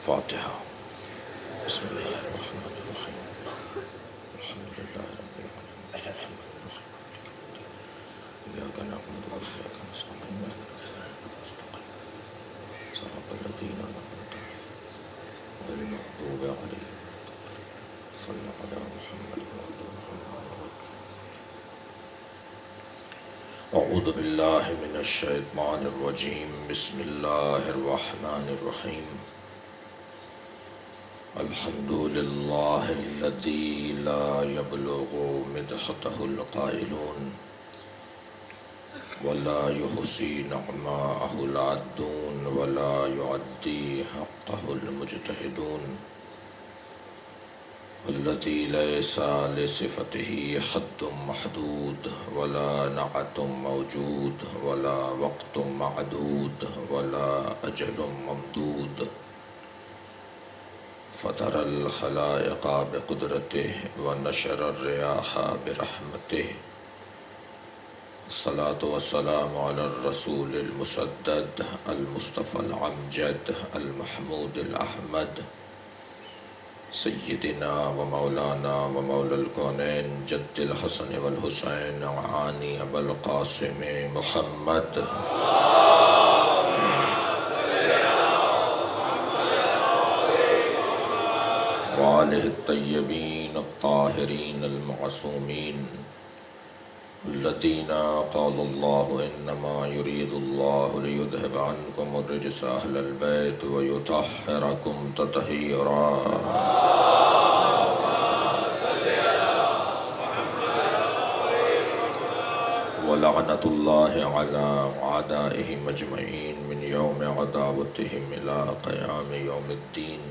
فاتحہ۔ بسم اللہ الرحمن الرحیم، الحمد للہ رب العالمین، الرحمن الرحیم، ایاک نعبد و ایاک نستعین، اہدنا الصراط المستقیم، صراط الذین انعمت علیہم غیر المغضوب علیہم صلی علی محمد وعلی آل محمد۔ اعوذ باللہ من الشیطان الرجیم، بسم اللہ الرحمن الرحیم۔ الحمد للہ الذی لا یبلغ مدحتہ القائلون ولا یحصی نعماءہ العادون ولا یعدی حقہ المجتہدون، الذی لیس لصفتہ حد محدود ولا نعت موجود ولا وقت معدود ولا اجل ممدود، فطر الخلائق بقدرته ونشر الرياح برحمته، الصلاة والسلام على الرسول المسدد المصطفى العمجد المحمود الأحمد، سيدنا ومولانا ومولى الكونين جد الحسن والحسين عاني أبا القاسم محمد وآلہ الطیبین الطاہرین المعصومین الذین قال اللہ انما یرید اللہ لیذہب عنکم الرجس اہل البیت ویطہرکم تطہیرا۔ ولعنۃ اللہ علی اعدائہم اجمعین من یوم عداوتہم الی قیام یوم الدین۔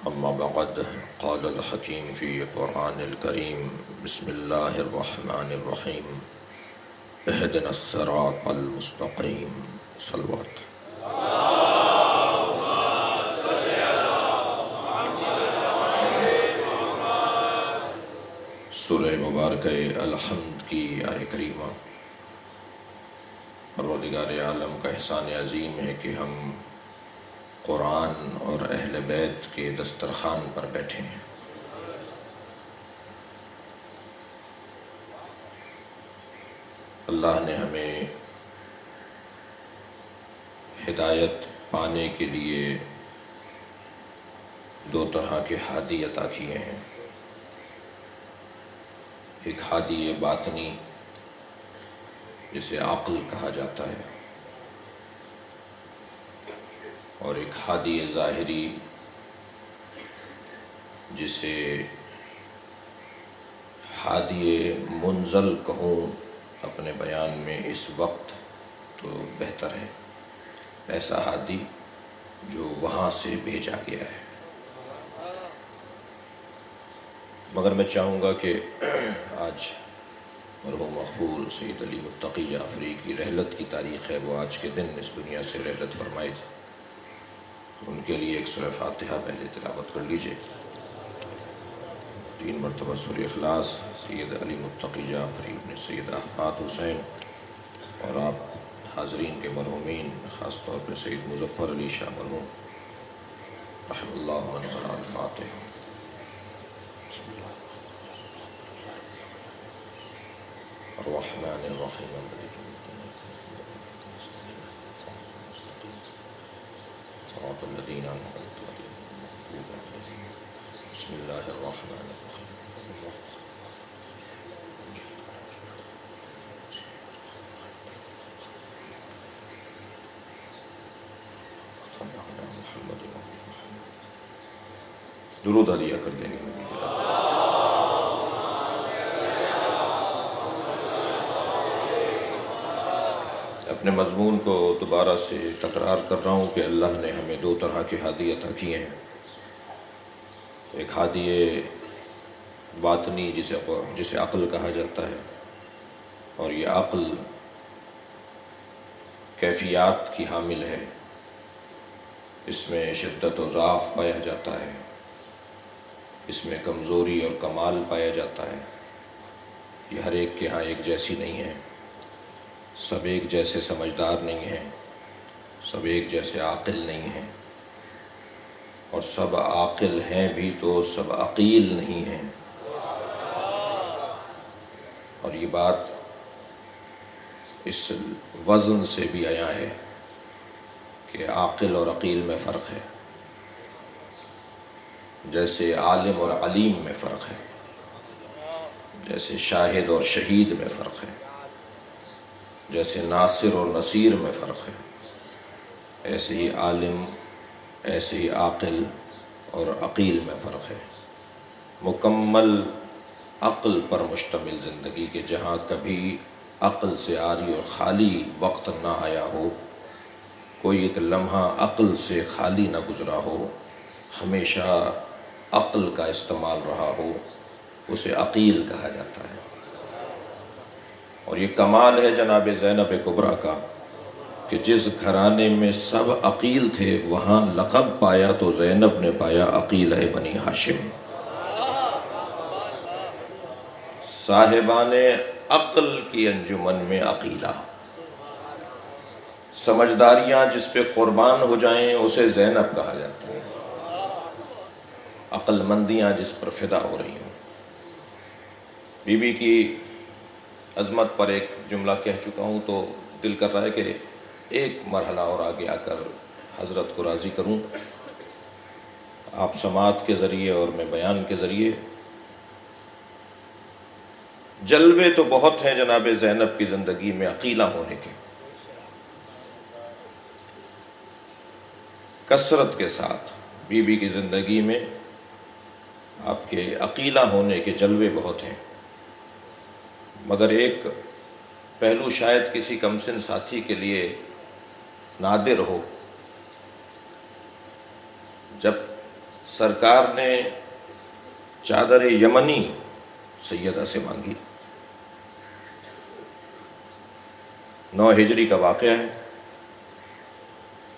اما بعد، قال الحکیم فی قرآن الکریم، بسم اللہ الرحمن الرحیم، اہدنا الصراط المستقیم۔ صلوات۔ سورہ مبارکہ الحمد کی آیہ کریمہ۔ پروردگار عالم کا احسان عظیم ہے کہ ہم قرآن اور اہل بیت کے دسترخوان پر بیٹھے ہیں۔ اللہ نے ہمیں ہدایت پانے کے لیے دو طرح کے ہادی عطا کیے ہیں، ایک ہادی باطنی جسے عقل کہا جاتا ہے، اور ایک ہادی ظاہری جسے ہادی منزل کہوں اپنے بیان میں اس وقت تو بہتر ہے، ایسا ہادی جو وہاں سے بھیجا گیا ہے۔ مگر میں چاہوں گا کہ آج مرحوم مغفور سید علی متقی جعفری کی رحلت کی تاریخ ہے، وہ آج کے دن اس دنیا سے رحلت فرمائی تھی، ان کے لیے ایک سورہ فاتحہ پہلے تلاوت کر لیجئے۔ 3 مرتبہ سورہ اخلاص، سید علی متقی جعفری ابن سید احفاد حسین، اور آپ حاضرین کے مرحومین، خاص طور پر سید مظفر علی شاہ مرحوم رحم اللہ من قرأ الفاتحہ۔ بسم اللہ الرحمن الرحیم، صراط الذین انعمت علیہم۔ بسم اللہ الرحمن الرحیم۔ صلی علی محمد درود علیہ کر دیں گے۔ اپنے مضمون کو دوبارہ سے تکرار کر رہا ہوں کہ اللہ نے ہمیں 2 طرح کے ہادی عطا کیے ہیں، ایک ہادی باطنی جسے عقل کہا جاتا ہے، اور یہ عقل کیفیات کی حامل ہے، اس میں شدت و ضعف پایا جاتا ہے، اس میں کمزوری اور کمال پایا جاتا ہے۔ یہ ہر ایک کے ہاں ایک جیسی نہیں ہے، سب ایک جیسے سمجھدار نہیں ہیں، سب ایک جیسے عاقل نہیں ہیں۔ اور سب عاقل ہیں بھی تو سب عقیل نہیں ہیں۔ اور یہ بات اس وزن سے بھی آیا ہے کہ عاقل اور عقیل میں فرق ہے، جیسے عالم اور علیم میں فرق ہے، جیسے شاہد اور شہید میں فرق ہے، جیسے ناصر اور نصیر میں فرق ہے، ایسے ہی عالم، ایسے ہی عاقل اور عقیل میں فرق ہے۔ مکمل عقل پر مشتمل زندگی کہ جہاں کبھی عقل سے عاری اور خالی وقت نہ آیا ہو، کوئی ایک لمحہ عقل سے خالی نہ گزرا ہو، ہمیشہ عقل کا استعمال رہا ہو، اسے عقیل کہا جاتا ہے۔ اور یہ کمال ہے جناب زینب کبریٰ کا کہ جس گھرانے میں سب عقیل تھے وہاں لقب پایا تو زینب نے پایا عقیلہ بنی ہاشم۔ صاحبان عقل کی انجمن میں عقیلہ، سمجھداریاں جس پہ قربان ہو جائیں اسے زینب کہا جاتا ہے، عقل مندیاں جس پر فدا ہو رہی ہوں۔ بی بی کی عظمت پر ایک جملہ کہہ چکا ہوں تو دل کر رہا ہے کہ ایک مرحلہ اور آگے آ کر حضرت کو راضی کروں، آپ سماعت کے ذریعے اور میں بیان کے ذریعے۔ جلوے تو بہت ہیں جناب زینب کی زندگی میں عقیلہ ہونے کے، کثرت کے ساتھ بی بی کی زندگی میں آپ کے عقیلہ ہونے کے جلوے بہت ہیں، مگر ایک پہلو شاید کسی کمسن ساتھی کے لیے نادر ہو۔ جب سرکار نے چادر یمنی سیدہ سے مانگی، 9 ہجری کا واقعہ ہے،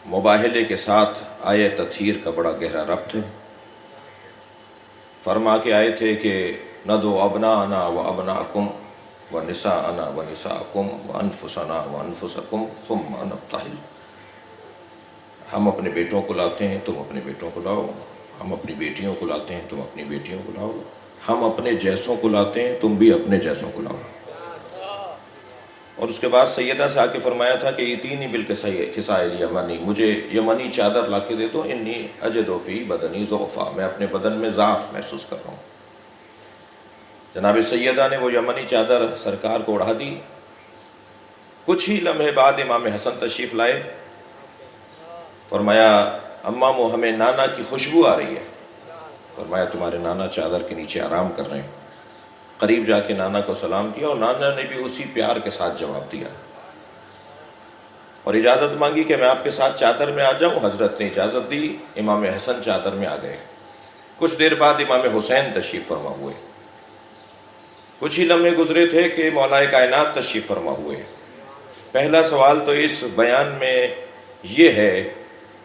مباہلے کے ساتھ آیہ تطہیر کا بڑا گہرا ربط ہے۔ فرما کے آئے تھے کہ ندعو ابناءنا و ابناءکم و نساءنا و نساءکم و انفسنا و انفسکم ثم نبتہل، ہم اپنے بیٹوں کو لاتے ہیں تم اپنے بیٹوں کو لاؤ، ہم اپنی بیٹیوں کو لاتے ہیں تم اپنی بیٹیوں کو لاؤ، ہم اپنے جیسوں کو لاتے ہیں تم بھی اپنے جیسوں کو لاؤ۔ اور اس کے بعد سیدہ سے آ کے فرمایا تھا کہ ایتینی بالکساء الیمنی، مجھے یمنی چادر لا کے دے دو، انی اجد فی بدنی ضعفا، میں اپنے بدن میں ضعف محسوس کر رہا ہوں۔ جناب سیدہ نے وہ یمنی چادر سرکار کو اڑا دی۔ کچھ ہی لمحے بعد امام حسن تشریف لائے، فرمایا اماں وہ ہمیں نانا کی خوشبو آ رہی ہے، فرمایا تمہارے نانا چادر کے نیچے آرام کر رہے ہیں۔ قریب جا کے نانا کو سلام کیا اور نانا نے بھی اسی پیار کے ساتھ جواب دیا اور اجازت مانگی کہ میں آپ کے ساتھ چادر میں آ جاؤں۔ حضرت نے اجازت دی، امام حسن چادر میں آ گئے۔ کچھ دیر بعد امام حسین تشریف فرما ہوئے، کچھ ہی لمحے گزرے تھے کہ مولا کائنات تشریف فرما ہوئے۔ پہلا سوال تو اس بیان میں یہ ہے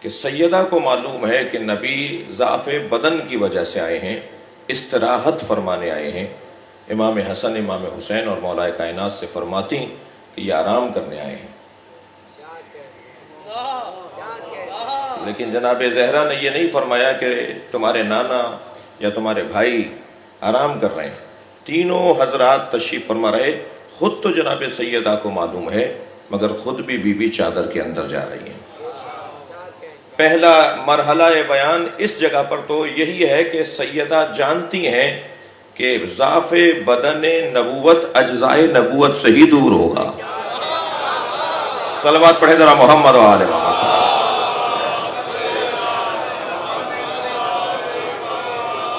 کہ سیدہ کو معلوم ہے کہ نبی ضعف بدن کی وجہ سے آئے ہیں، استراحت فرمانے آئے ہیں۔ امام حسن، امام حسین اور مولا کائنات سے فرماتی کہ یہ آرام کرنے آئے ہیں، لیکن جناب زہرا نے یہ نہیں فرمایا کہ تمہارے نانا یا تمہارے بھائی آرام کر رہے ہیں۔ تینوں حضرات تشریف فرما رہے، خود تو جناب سیدہ کو معلوم ہے مگر خود بھی بی بی چادر کے اندر جا رہی ہیں۔ پہلا مرحلہ بیان اس جگہ پر تو یہی ہے کہ سیدہ جانتی ہیں کہ ضعف بدن نبوت اجزاء نبوت سے ہی دور ہوگا۔ صلوات پڑھیں ذرا محمد و آل محمد۔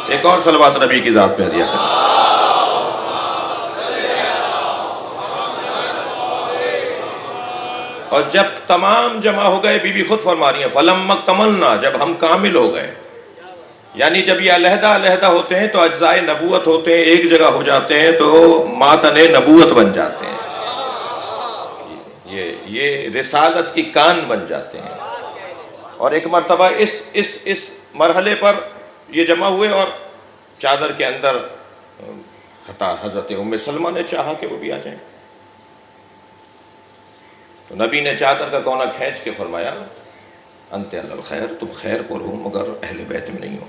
ایک اور صلوات نبی کی ذات پہ ہدیہ کریں۔ اور جب تمام جمع ہو گئے، بی بی خود فرما رہی ہیں فَلَمَّا اكْتَمَلْنَا، جب ہم کامل ہو گئے، یعنی جب یہ علیحدہ علیحدہ ہوتے ہیں تو اجزائے نبوت ہوتے ہیں، ایک جگہ ہو جاتے ہیں تو ماتن نبوت بن جاتے ہیں، یہ رسالت کی کان بن جاتے ہیں۔ اور ایک مرتبہ اس مرحلے پر یہ جمع ہوئے اور چادر کے اندر حضرت ام سلمہ نے چاہا کہ وہ بھی آ جائیں، تو نبی نے چادر کا کونا کھینچ کے فرمایا انت علی الخیر، تم خیر پر ہو مگر اہل بیت میں نہیں ہو۔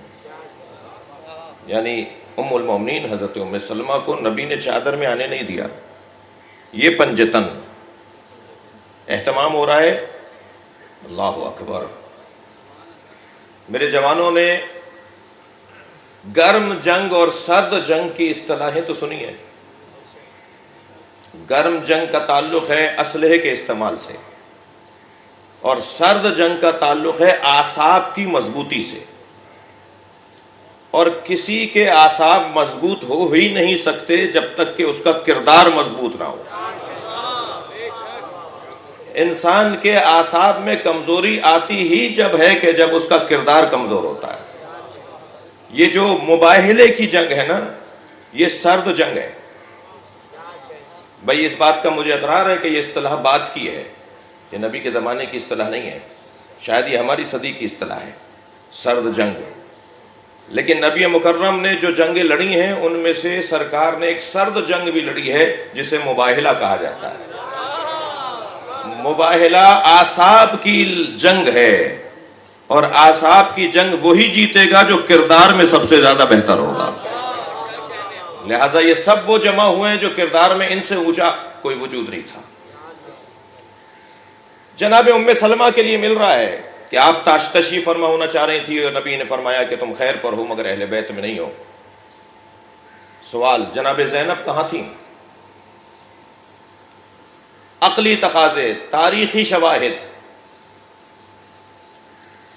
یعنی ام المومنین حضرت ام سلمہ کو نبی نے چادر میں آنے نہیں دیا، یہ پنجتن اہتمام ہو رہا ہے۔ اللہ اکبر۔ میرے جوانوں نے گرم جنگ اور سرد جنگ کی اصطلاحیں تو سنی ہیں۔ گرم جنگ کا تعلق ہے اسلحے کے استعمال سے، اور سرد جنگ کا تعلق ہے اعصاب کی مضبوطی سے، اور کسی کے اعصاب مضبوط ہو ہی نہیں سکتے جب تک کہ اس کا کردار مضبوط نہ ہو۔ انسان کے اعصاب میں کمزوری آتی ہی جب ہے کہ جب اس کا کردار کمزور ہوتا ہے۔ یہ جو مباہلے کی جنگ ہے نا، یہ سرد جنگ ہے۔ بھائی اس بات کا مجھے اقرار ہے کہ یہ اصطلاح بات کی ہے، یہ نبی کے زمانے کی اصطلاح نہیں ہے، شاید یہ ہماری صدی کی اصطلاح ہے، سرد جنگ۔ لیکن نبی مکرم نے جو جنگیں لڑی ہیں ان میں سے سرکار نے ایک سرد جنگ بھی لڑی ہے جسے مباہلہ کہا جاتا ہے۔ مباہلہ اعصاب کی جنگ ہے، اور اعصاب کی جنگ وہی جیتے گا جو کردار میں سب سے زیادہ بہتر ہوگا۔ لہٰذا یہ سب وہ جمع ہوئے ہیں جو کردار میں ان سے اونچا کوئی وجود نہیں تھا۔ جناب ام سلمہ کے لیے مل رہا ہے کہ آپ تشریف فرما ہونا چاہ رہی تھی، اور نبی نے فرمایا کہ تم خیر پر ہو مگر اہل بیت میں نہیں ہو۔ سوال، جناب زینب کہاں تھیں؟ عقلی تقاضے، تاریخی شواہد،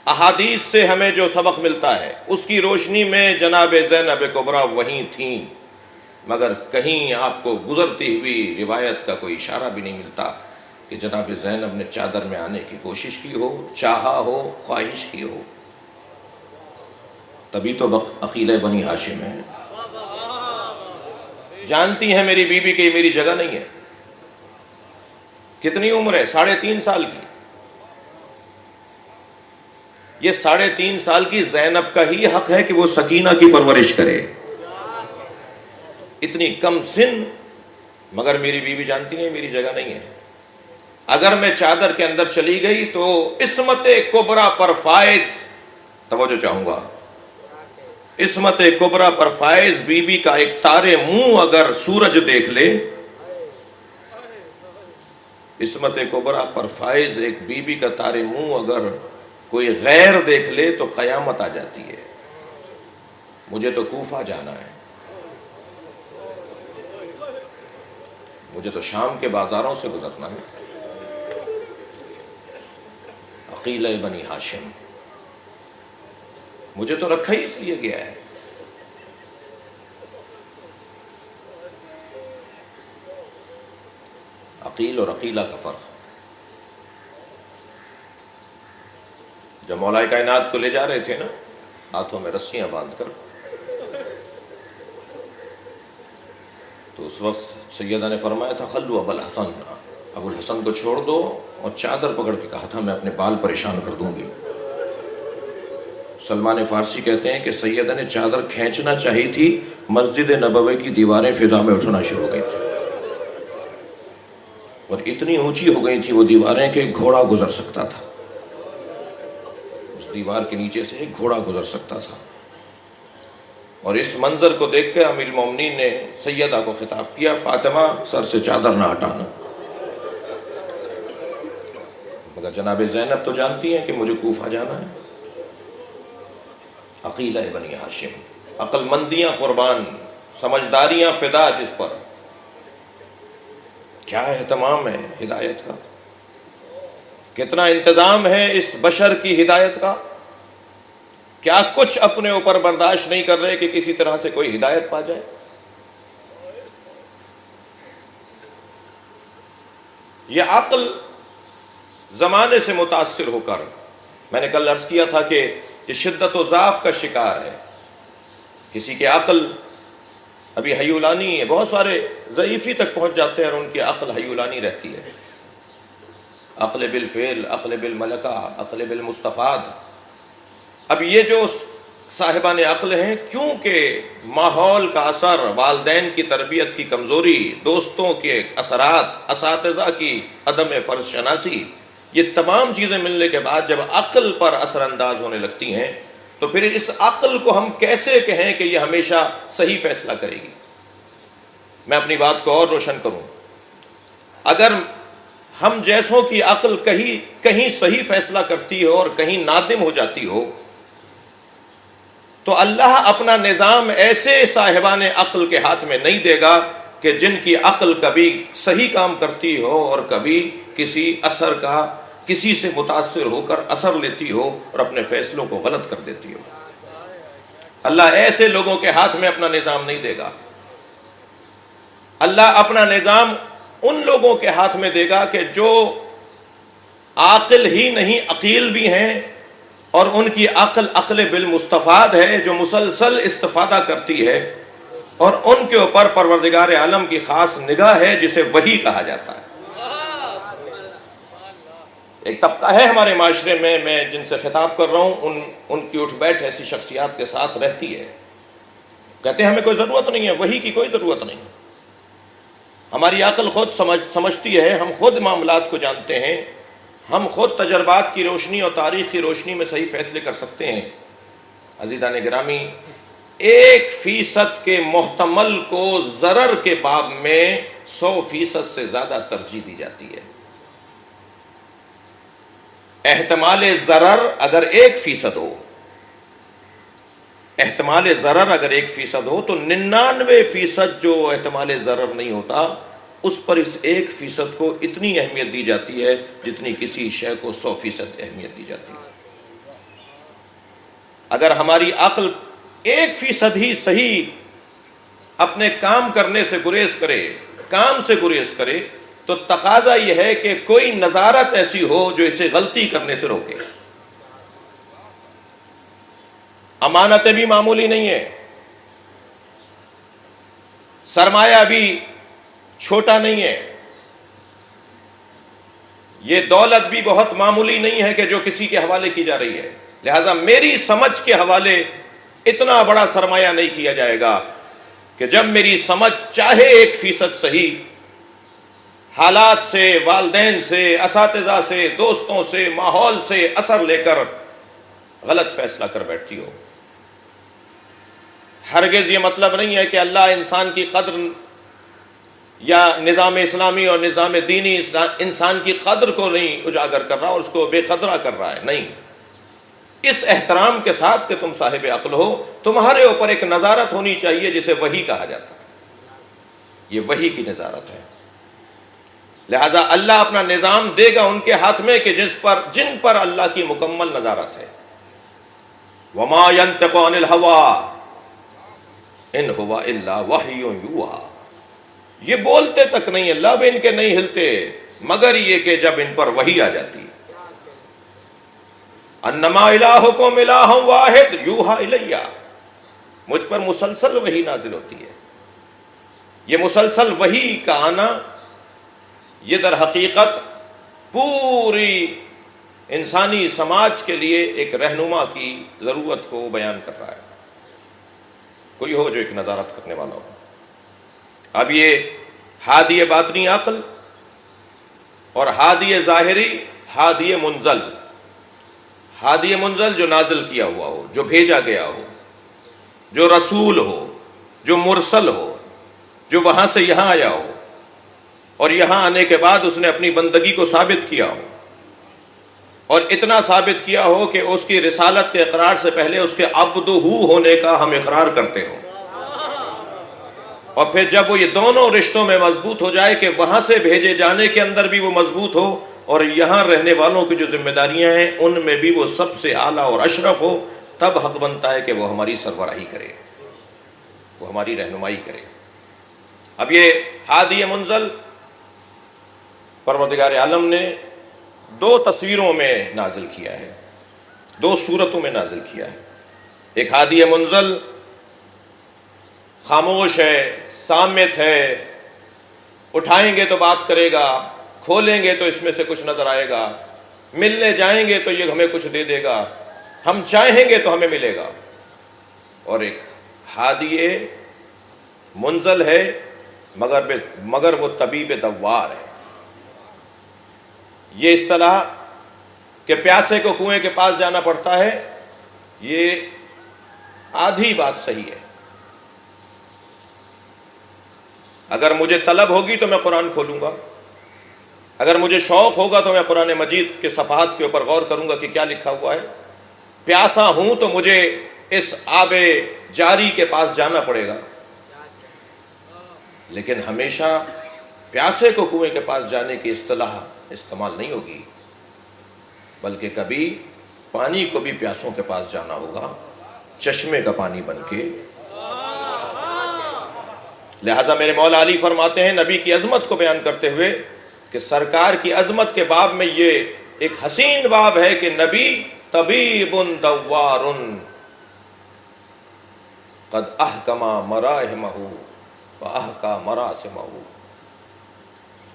احادیث سے ہمیں جو سبق ملتا ہے اس کی روشنی میں جناب زینب کبریٰ وہیں تھیں، مگر کہیں آپ کو گزرتی ہوئی روایت کا کوئی اشارہ بھی نہیں ملتا کہ جناب زینب نے چادر میں آنے کی کوشش کی ہو، چاہا ہو، خواہش کی ہو۔ تبھی تو عقیلہ بنی ہاشم ہے۔ جانتی ہیں میری بیوی کہ یہ میری جگہ نہیں ہے۔ کتنی عمر ہے؟ 3.5 سال کی۔ یہ 3.5 سال کی زینب کا ہی حق ہے کہ وہ سکینہ کی پرورش کرے۔ اتنی کم سن، مگر میری بیوی جانتی ہے میری جگہ نہیں ہے۔ اگر میں چادر کے اندر چلی گئی تو عصمت کبریٰ پر فائز، توجہ چاہوں گا، عصمت کبریٰ پر فائز بی بی کا ایک تارے منہ اگر سورج دیکھ لے، عصمت کبریٰ پر فائز ایک بی بی کا تارے منہ اگر کوئی غیر دیکھ لے تو قیامت آ جاتی ہے۔ مجھے تو کوفہ جانا ہے، مجھے تو شام کے بازاروں سے گزرنا ہے۔ عقیلہ بنی ہاشم، مجھے تو رکھا ہی اس لیے گیا ہے۔ عقیل اور عقیلہ کا فرق، جب مولا کائنات کو لے جا رہے تھے نا ہاتھوں میں رسیاں باندھ کر، تو اس وقت سیدہ نے فرمایا تھا خلو ابو الحسن، ابو الحسن کو چھوڑ دو، اور چادر پکڑ کے کہا تھا میں اپنے بال پریشان کر دوں گی۔ سلمان فارسی کہتے ہیں کہ سیدہ نے چادر کھینچنا چاہی تھی، مسجد نبوی کی دیواریں فضا میں اٹھنا شروع ہو گئی تھی، اور اتنی اونچی ہو گئی تھی وہ دیواریں کہ ایک گھوڑا گزر سکتا تھا، اس دیوار کے نیچے سے ایک گھوڑا گزر سکتا تھا۔ اور اس منظر کو دیکھ کے امیر المومنین نے سیدہ کو خطاب کیا، فاطمہ سر سے چادر نہ ہٹانا۔ مگر جناب زینب تو جانتی ہیں کہ مجھے کوفہ جانا ہے۔ عقیلہ بنی ہاشم، عقل مندیاں قربان، سمجھداریاں فدا جس پر، کیا اہتمام ہے ہدایت کا، کتنا انتظام ہے اس بشر کی ہدایت کا، کیا کچھ اپنے اوپر برداشت نہیں کر رہے کہ کسی طرح سے کوئی ہدایت پا جائے۔ یہ عقل زمانے سے متاثر ہو کر، میں نے کل عرض کیا تھا کہ یہ شدت و ضعف کا شکار ہے۔ کسی کی عقل ابھی حیولانی ہے، بہت سارے ضعیفی تک پہنچ جاتے ہیں اور ان کی عقل حیولانی رہتی ہے۔ عقل بالفعل، عقل بالملکہ، عقل بالمستفاد۔ اب یہ جو صاحبان عقل ہیں، کیونکہ ماحول کا اثر، والدین کی تربیت کی کمزوری، دوستوں کے اثرات، اساتذہ کی عدم فرض شناسی، یہ تمام چیزیں ملنے کے بعد جب عقل پر اثر انداز ہونے لگتی ہیں تو پھر اس عقل کو ہم کیسے کہیں کہ یہ ہمیشہ صحیح فیصلہ کرے گی؟ میں اپنی بات کو اور روشن کروں، اگر ہم جیسوں کی عقل کہیں صحیح فیصلہ کرتی ہو اور کہیں نادم ہو جاتی ہو، تو اللہ اپنا نظام ایسے صاحبان عقل کے ہاتھ میں نہیں دے گا کہ جن کی عقل کبھی صحیح کام کرتی ہو اور کبھی کسی سے متاثر ہو کر اثر لیتی ہو اور اپنے فیصلوں کو غلط کر دیتی ہو۔ اللہ ایسے لوگوں کے ہاتھ میں اپنا نظام نہیں دے گا۔ اللہ اپنا نظام ان لوگوں کے ہاتھ میں دے گا کہ جو عاقل ہی نہیں عقیل بھی ہیں، اور ان کی عقل بالمستفاد ہے، جو مسلسل استفادہ کرتی ہے، اور ان کے اوپر پروردگار عالم کی خاص نگاہ ہے جسے وحی کہا جاتا ہے۔ ایک طبقہ ہے ہمارے معاشرے میں جن سے خطاب کر رہا ہوں، ان کی اٹھ بیٹھ ایسی شخصیات کے ساتھ رہتی ہے، کہتے ہیں ہمیں کوئی ضرورت نہیں ہے، وحی کی کوئی ضرورت نہیں، ہماری عقل خود سمجھتی ہے، ہم خود معاملات کو جانتے ہیں، ہم خود تجربات کی روشنی اور تاریخ کی روشنی میں صحیح فیصلے کر سکتے ہیں۔ عزیزان گرامی، 1% کے محتمل کو ضرر کے باب میں 100% سے زیادہ ترجیح دی جاتی ہے۔ احتمال ضرر اگر 1% ہو، احتمال ضرر اگر 1% ہو تو 99% جو احتمال ضرر نہیں ہوتا، اس پر اس 1% کو اتنی اہمیت دی جاتی ہے جتنی کسی شے کو 100% اہمیت دی جاتی ہے۔ اگر ہماری عقل 1% ہی صحیح اپنے کام کرنے سے گریز کرے تو تقاضا یہ ہے کہ کوئی نظارت ایسی ہو جو اسے غلطی کرنے سے روکے۔ امانتیں بھی معمولی نہیں ہے، سرمایہ بھی چھوٹا نہیں ہے، یہ دولت بھی بہت معمولی نہیں ہے کہ جو کسی کے حوالے کی جا رہی ہے۔ لہذا میری سمجھ کے حوالے اتنا بڑا سرمایہ نہیں کیا جائے گا کہ جب میری سمجھ چاہے 1% صحیح حالات سے، والدین سے، اساتذہ سے، دوستوں سے، ماحول سے اثر لے کر غلط فیصلہ کر بیٹھتی ہو۔ ہرگز یہ مطلب نہیں ہے کہ اللہ انسان کی قدر یا نظام اسلامی اور نظام دینی انسان کی قدر کو نہیں اجاگر کر رہا اور اس کو بے قدرہ کر رہا ہے، نہیں۔ اس احترام کے ساتھ کہ تم صاحب عقل ہو، تمہارے اوپر ایک نظارت ہونی چاہیے جسے وحی کہا جاتا ہے، یہ وحی کی نظارت ہے۔ لہذا اللہ اپنا نظام دے گا ان کے ہاتھ میں کہ جن پر اللہ کی مکمل نظارت ہے۔ وَمَا يَنْتِقُ عَنِ الْهَوَىٰ إِنْ هُوَ إِلَّا وَحْيٌ يُوحَىٰ، یہ بولتے تک نہیں ہیں، لب ان کے نہیں ہلتے مگر یہ کہ جب ان پر وحی آ جاتی۔ انما الہکم الہ واحد یوحا الیہ، مجھ پر مسلسل وحی نازل ہوتی ہے۔ یہ مسلسل وحی کا آنا یہ در حقیقت پوری انسانی سماج کے لیے ایک رہنما کی ضرورت کو بیان کر رہا ہے، کوئی ہو جو ایک نظارت کرنے والا ہو۔ اب یہ ہادی باطنی عقل اور ہادی ظاہری، ہادی منزل، ہادی منزل جو نازل کیا ہوا ہو، جو بھیجا گیا ہو، جو رسول ہو، جو مرسل ہو، جو وہاں سے یہاں آیا ہو اور یہاں آنے کے بعد اس نے اپنی بندگی کو ثابت کیا ہو، اور اتنا ثابت کیا ہو کہ اس کی رسالت کے اقرار سے پہلے اس کے عبدہ ہونے کا ہم اقرار کرتے ہوں، اور پھر جب وہ یہ دونوں رشتوں میں مضبوط ہو جائے کہ وہاں سے بھیجے جانے کے اندر بھی وہ مضبوط ہو اور یہاں رہنے والوں کی جو ذمہ داریاں ہیں ان میں بھی وہ سب سے اعلیٰ اور اشرف ہو، تب حق بنتا ہے کہ وہ ہماری سربراہی کرے، وہ ہماری رہنمائی کرے۔ اب یہ ہادی منزل پروردگار عالم نے 2 تصویروں میں نازل کیا ہے، 2 صورتوں میں نازل کیا ہے۔ ایک ہادی منزل خاموش ہے، صامت ہے، اٹھائیں گے تو بات کرے گا، کھولیں گے تو اس میں سے کچھ نظر آئے گا، ملنے جائیں گے تو یہ ہمیں کچھ دے دے گا، ہم چاہیں گے تو ہمیں ملے گا۔ اور ایک ہادی منزل ہے مگر وہ طبیب دوار ہے۔ یہ اصطلاح کہ پیاسے کو کنویں کے پاس جانا پڑتا ہے، یہ آدھی بات صحیح ہے۔ اگر مجھے طلب ہوگی تو میں قرآن کھولوں گا، اگر مجھے شوق ہوگا تو میں قرآن مجید کے صفحات کے اوپر غور کروں گا کہ کیا لکھا ہوا ہے۔ پیاسا ہوں تو مجھے اس آب جاری کے پاس جانا پڑے گا، لیکن ہمیشہ پیاسے کو کنویں کے پاس جانے کی اصطلاح استعمال نہیں ہوگی، بلکہ کبھی پانی کو بھی پیاسوں کے پاس جانا ہوگا، چشمے کا پانی بن کے۔ لہٰذا میرے مولا علی فرماتے ہیں نبی کی عظمت کو بیان کرتے ہوئے کہ سرکار کی عظمت کے باب میں یہ ایک حسین باب ہے کہ نبی طبیب دوار قد احکم مراحمہ واحکا مراسمہ۔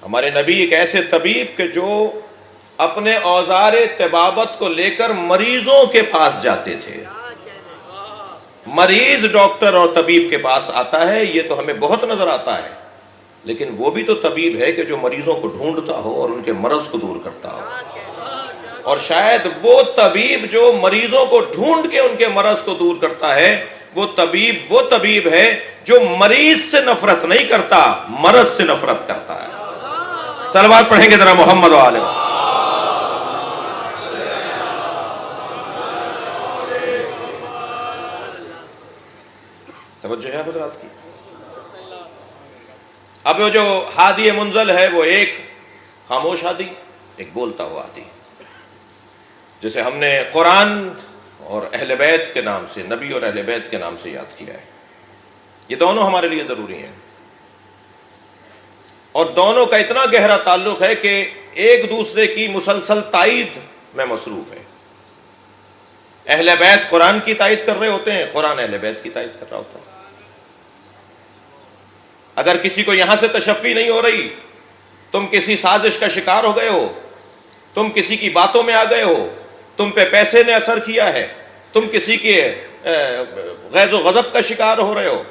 ہمارے نبی ایک ایسے طبیب کہ جو اپنے اوزار طبابت کو لے کر مریضوں کے پاس جاتے تھے۔ مریض ڈاکٹر اور طبیب کے پاس آتا ہے، یہ تو ہمیں بہت نظر آتا ہے، لیکن وہ بھی تو طبیب ہے کہ جو مریضوں کو ڈھونڈتا ہو اور ان کے مرض کو دور کرتا ہو۔ اور شاید وہ طبیب جو مریضوں کو ڈھونڈ کے ان کے مرض کو دور کرتا ہے، وہ طبیب ہے جو مریض سے نفرت نہیں کرتا، مرض سے نفرت کرتا ہے۔ صلوات پڑھیں گے ذرا محمد و آلہ۔ توجہ ہے حضرات کی؟ اب وہ جو ہادی منزل ہے وہ ایک خاموش ہادی، ایک بولتا ہوا ہادی، جسے ہم نے قرآن اور اہل بیت کے نام سے، نبی اور اہل بیت کے نام سے یاد کیا ہے۔ یہ دونوں ہمارے لیے ضروری ہیں، اور دونوں کا اتنا گہرا تعلق ہے کہ ایک دوسرے کی مسلسل تائید میں مصروف ہے۔ اہل بیت قرآن کی تائید کر رہے ہوتے ہیں، قرآن اہل بیت کی تائید کر رہا ہوتا ہے۔ اگر کسی کو یہاں سے تشفی نہیں ہو رہی، تم کسی سازش کا شکار ہو گئے ہو، تم کسی کی باتوں میں آ گئے ہو، تم پہ پیسے نے اثر کیا ہے، تم کسی کے غیظ و غضب کا شکار ہو رہے ہو،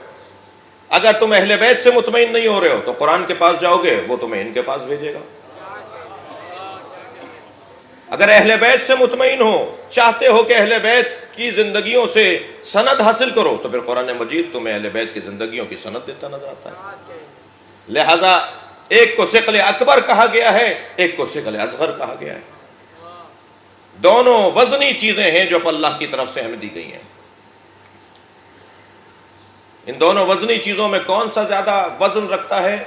اگر تم اہل بیت سے مطمئن نہیں ہو رہے ہو تو قرآن کے پاس جاؤ گے، وہ تمہیں ان کے پاس بھیجے گا۔ اگر اہل بیت سے مطمئن ہو، چاہتے ہو کہ اہل بیت کی زندگیوں سے سند حاصل کرو، تو پھر قرآن مجید تمہیں اہل بیت کی زندگیوں کی سند دیتا نظر آتا ہے۔ لہٰذا ایک کو ثقل اکبر کہا گیا ہے، ایک کو ثقل اصغر کہا گیا ہے۔ دونوں وزنی چیزیں ہیں جو اللہ کی طرف سے ہمیں دی گئی ہیں۔ ان دونوں وزنی چیزوں میں کون سا زیادہ وزن رکھتا ہے،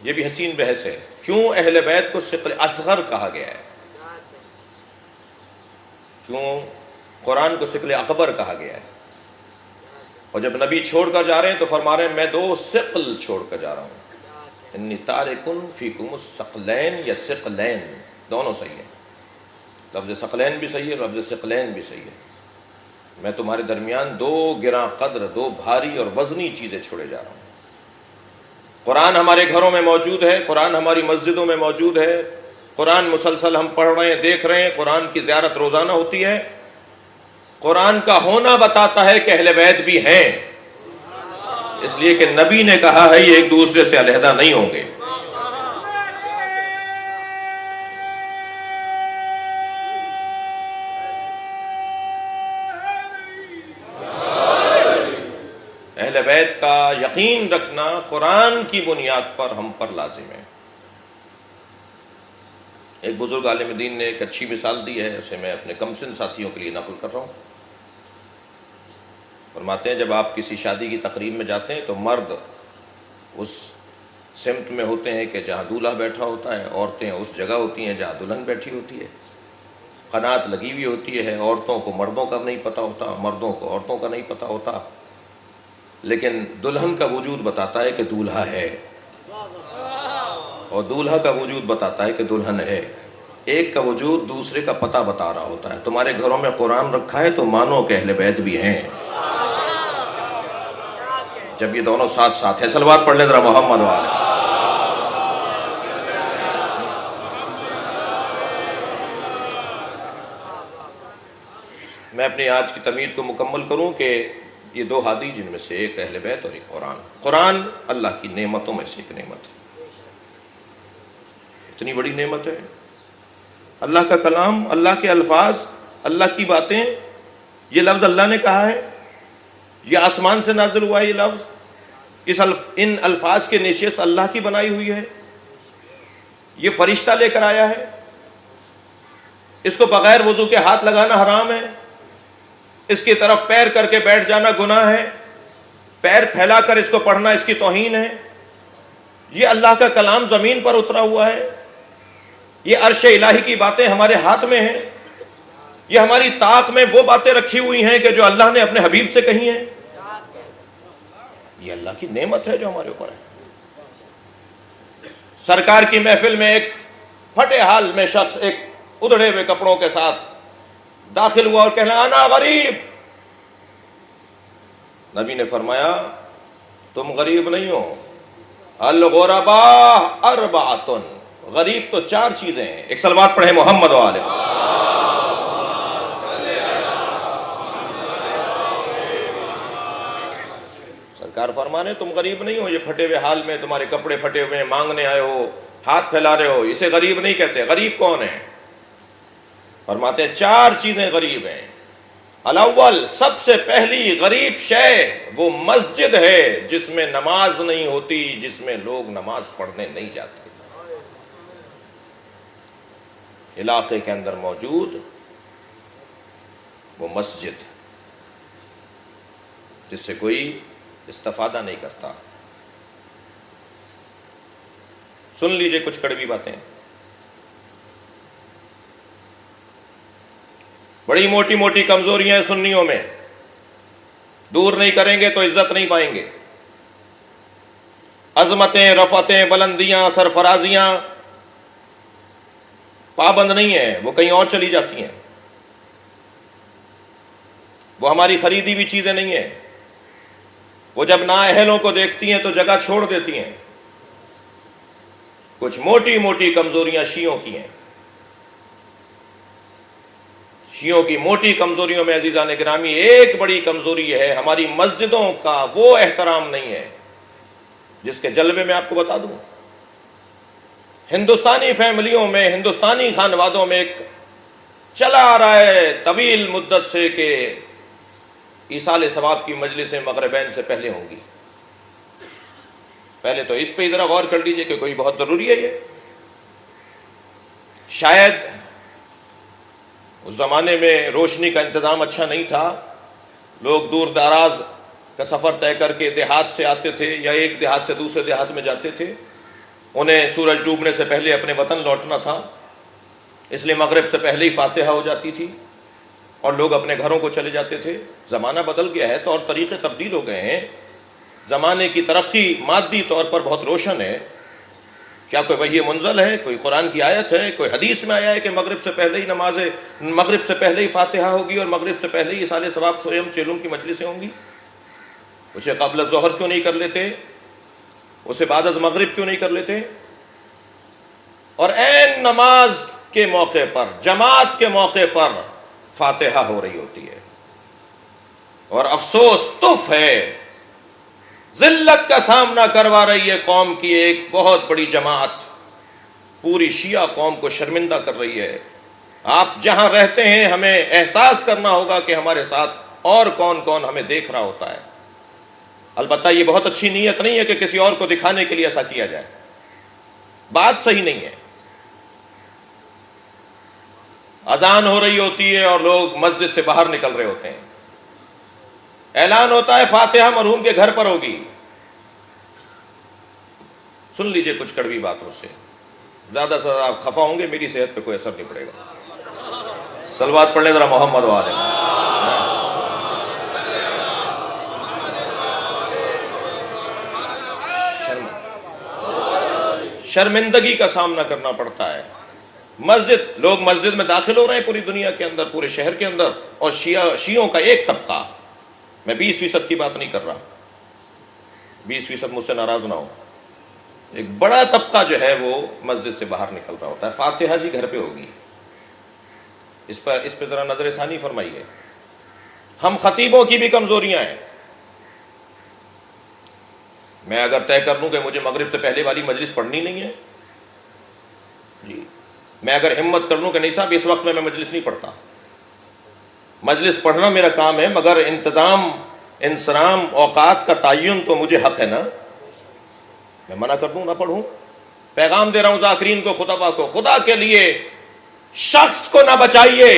یہ بھی حسین بحث ہے۔ کیوں اہل بیت کو ثقل اصغر کہا گیا ہے، کیوں قرآن کو ثقل اکبر کہا گیا ہے؟ اور جب نبی چھوڑ کر جا رہے ہیں تو فرما رہے ہیں میں دو ثقل چھوڑ کر جا رہا ہوں، انی تارکن فیکم الثقلین یا ثقلین، دونوں صحیح ہے۔ لفظ ثقلین بھی صحیح ہے، لفظ ثقلین بھی صحیح ہے۔ میں تمہارے درمیان دو گراں قدر، دو بھاری اور وزنی چیزیں چھوڑے جا رہا ہوں۔ قرآن ہمارے گھروں میں موجود ہے، قرآن ہماری مسجدوں میں موجود ہے، قرآن مسلسل ہم پڑھ رہے ہیں، دیکھ رہے ہیں، قرآن کی زیارت روزانہ ہوتی ہے۔ قرآن کا ہونا بتاتا ہے کہ اہل بیت بھی ہیں، اس لیے کہ نبی نے کہا ہے یہ ایک دوسرے سے علیحدہ نہیں ہوں گے۔ اہل بیت کا یقین رکھنا قرآن کی بنیاد پر ہم پر لازم ہے۔ ایک بزرگ عالم دین نے ایک اچھی مثال دی ہے، اسے میں اپنے کمسن ساتھیوں کے لیے نقل کر رہا ہوں۔ فرماتے ہیں جب آپ کسی شادی کی تقریب میں جاتے ہیں تو مرد اس سمت میں ہوتے ہیں کہ جہاں دولہا بیٹھا ہوتا ہے، عورتیں اس جگہ ہوتی ہیں جہاں دلہن بیٹھی ہوتی ہے، قناعت لگی ہوئی ہوتی ہے، عورتوں کو مردوں کا نہیں پتہ ہوتا، مردوں کو عورتوں کا نہیں پتہ ہوتا، لیکن دلہن کا وجود بتاتا ہے کہ دولہا ہے، اور دولہا کا وجود بتاتا ہے کہ دلہن ہے۔ ایک کا وجود دوسرے کا پتہ بتا رہا ہوتا ہے۔ تمہارے گھروں میں قرآن رکھا ہے تو مانو کہ اہل بیت بھی ہیں، جب یہ دونوں ساتھ ساتھ ہیں۔ صلوات پڑھ لیں ذرا محمد والے۔ میں اپنی آج کی تمہید کو مکمل کروں کہ یہ دو ہادی جن میں سے ایک اہل بیت اور ایک قرآن۔ قرآن اللہ کی نعمتوں میں سے ایک نعمت ہے، اتنی بڑی نعمت ہے اللہ کا کلام، اللہ کے الفاظ، اللہ کی باتیں، یہ لفظ اللہ نے کہا ہے، یہ آسمان سے نازل ہوا ہے، یہ لفظ ان الفاظ کے نشست اللہ کی بنائی ہوئی ہے، یہ فرشتہ لے کر آیا ہے، اس کو بغیر وضو کے ہاتھ لگانا حرام ہے، اس کی طرف پیر کر کے بیٹھ جانا گناہ ہے، پیر پھیلا کر اس کو پڑھنا اس کی توہین ہے۔ یہ اللہ کا کلام زمین پر اترا ہوا ہے، یہ عرش الہی کی باتیں ہمارے ہاتھ میں ہیں، یہ ہماری طاق میں وہ باتیں رکھی ہوئی ہیں کہ جو اللہ نے اپنے حبیب سے کہی ہیں۔ یہ اللہ کی نعمت ہے جو ہمارے اوپر ہے۔ سرکار کی محفل میں ایک پھٹے حال میں شخص ایک ادھڑے ہوئے کپڑوں کے ساتھ داخل ہوا اور کہنا انا غریب۔ نبی نے فرمایا تم غریب نہیں ہو، الغرباء اربعۃ، غریب تو 4 چیزیں ہیں۔ ایک صلوات پڑھیں محمد والے۔ سرکار فرمانے تم غریب نہیں ہو، یہ پھٹے ہوئے حال میں تمہارے کپڑے پھٹے ہوئے ہیں، مانگنے آئے ہو، ہاتھ پھیلا رہے ہو، اسے غریب نہیں کہتے۔ غریب کون ہے؟ فرماتے ہیں 4 چیزیں غریب ہیں۔ الاول، سب سے پہلی غریب شے وہ مسجد ہے جس میں نماز نہیں ہوتی، جس میں لوگ نماز پڑھنے نہیں جاتے۔ علاقے کے اندر موجود وہ مسجد جس سے کوئی استفادہ نہیں کرتا۔ سن لیجئے کچھ کڑوی باتیں، بڑی موٹی موٹی کمزوریاں ہیں سنیوں میں، دور نہیں کریں گے تو عزت نہیں پائیں گے۔ عظمتیں، رفعتیں، بلندیاں، سرفرازیاں پابند نہیں ہیں، وہ کہیں اور چلی جاتی ہیں، وہ ہماری خریدی ہوئی چیزیں نہیں ہیں، وہ جب نااہلوں کو دیکھتی ہیں تو جگہ چھوڑ دیتی ہیں۔ کچھ موٹی موٹی کمزوریاں شیعوں کی ہیں۔ شیعوں کی موٹی کمزوریوں میں عزیزان گرامی ایک بڑی کمزوری ہے، ہماری مسجدوں کا وہ احترام نہیں ہے جس کے جلوے میں آپ کو بتا دوں۔ ہندوستانی فیملیوں میں، ہندوستانی خانوادوں میں ایک چلا آ رہا ہے طویل مدت سے کہ ایصال ثواب کی مجلسیں مغربین سے پہلے ہوں گی۔ پہلے تو اس پہ ذرا غور کر لیجئے کہ کوئی بہت ضروری ہے یہ۔ شاید اس زمانے میں روشنی کا انتظام اچھا نہیں تھا، لوگ دور دراز کا سفر طے کر کے دیہات سے آتے تھے یا ایک دیہات سے دوسرے دیہات میں جاتے تھے، انہیں سورج ڈوبنے سے پہلے اپنے وطن لوٹنا تھا، اس لیے مغرب سے پہلے ہی فاتحہ ہو جاتی تھی اور لوگ اپنے گھروں کو چلے جاتے تھے۔ زمانہ بدل گیا ہے، طور طریقے تبدیل ہو گئے ہیں، زمانے کی ترقی مادی طور پر بہت روشن ہے۔ کیا کوئی وحی منزل ہے، کوئی قرآن کی آیت ہے، کوئی حدیث میں آیا ہے کہ مغرب سے پہلے ہی مغرب سے پہلے ہی فاتحہ ہوگی اور مغرب سے پہلے ہی ایصال ثواب سویم چیلوم کی مجلسیں ہوں گی؟ اسے قبل ظہر کیوں نہیں کر لیتے؟ اسے بعد از مغرب کیوں نہیں کر لیتے؟ اور عین نماز کے موقع پر، جماعت کے موقع پر فاتحہ ہو رہی ہوتی ہے، اور افسوس تف ہے، ذلت کا سامنا کروا رہی ہے قوم کی ایک بہت بڑی جماعت، پوری شیعہ قوم کو شرمندہ کر رہی ہے۔ آپ جہاں رہتے ہیں ہمیں احساس کرنا ہوگا کہ ہمارے ساتھ اور کون کون ہمیں دیکھ رہا ہوتا ہے۔ البتہ یہ بہت اچھی نیت نہیں ہے کہ کسی اور کو دکھانے کے لیے ایسا کیا جائے، بات صحیح نہیں ہے۔ اذان ہو رہی ہوتی ہے اور لوگ مسجد سے باہر نکل رہے ہوتے ہیں، اعلان ہوتا ہے فاتحہ مرحوم کے گھر پر ہوگی۔ سن لیجئے کچھ کڑوی باتوں سے، زیادہ سے زیادہ آپ خفا ہوں گے، میری صحت پہ کوئی اثر نہیں پڑے گا۔ صلوات پڑھ لیں ذرا محمد والے۔ شرمندگی کا سامنا کرنا پڑتا ہے۔ لوگ مسجد میں داخل ہو رہے ہیں پوری دنیا کے اندر، پورے شہر کے اندر، اور شیعوں کا ایک طبقہ، میں 20% کی بات نہیں کر رہا، 20% مجھ سے ناراض نہ ہو، ایک بڑا طبقہ جو ہے وہ مسجد سے باہر نکل رہا ہوتا ہے۔ فاتحہ جی گھر پہ ہوگی، اس پہ ذرا نظر ثانی فرمائیے۔ ہم خطیبوں کی بھی کمزوریاں ہیں۔ میں اگر طے کر لوں کہ مجھے مغرب سے پہلے والی مجلس پڑھنی نہیں ہے جی، میں اگر ہمت کر لوں کہ نہیں صاحب اس وقت میں مجلس نہیں پڑھتا، مجلس پڑھنا میرا کام ہے، مگر انتظام انصرام اوقات کا تعین تو مجھے حق ہے نا، میں منع کر دوں نہ پڑھوں؟ پیغام دے رہا ہوں ذاکرین کو، خطبہ کو، خدا کے لیے شخص کو نہ بچائیے،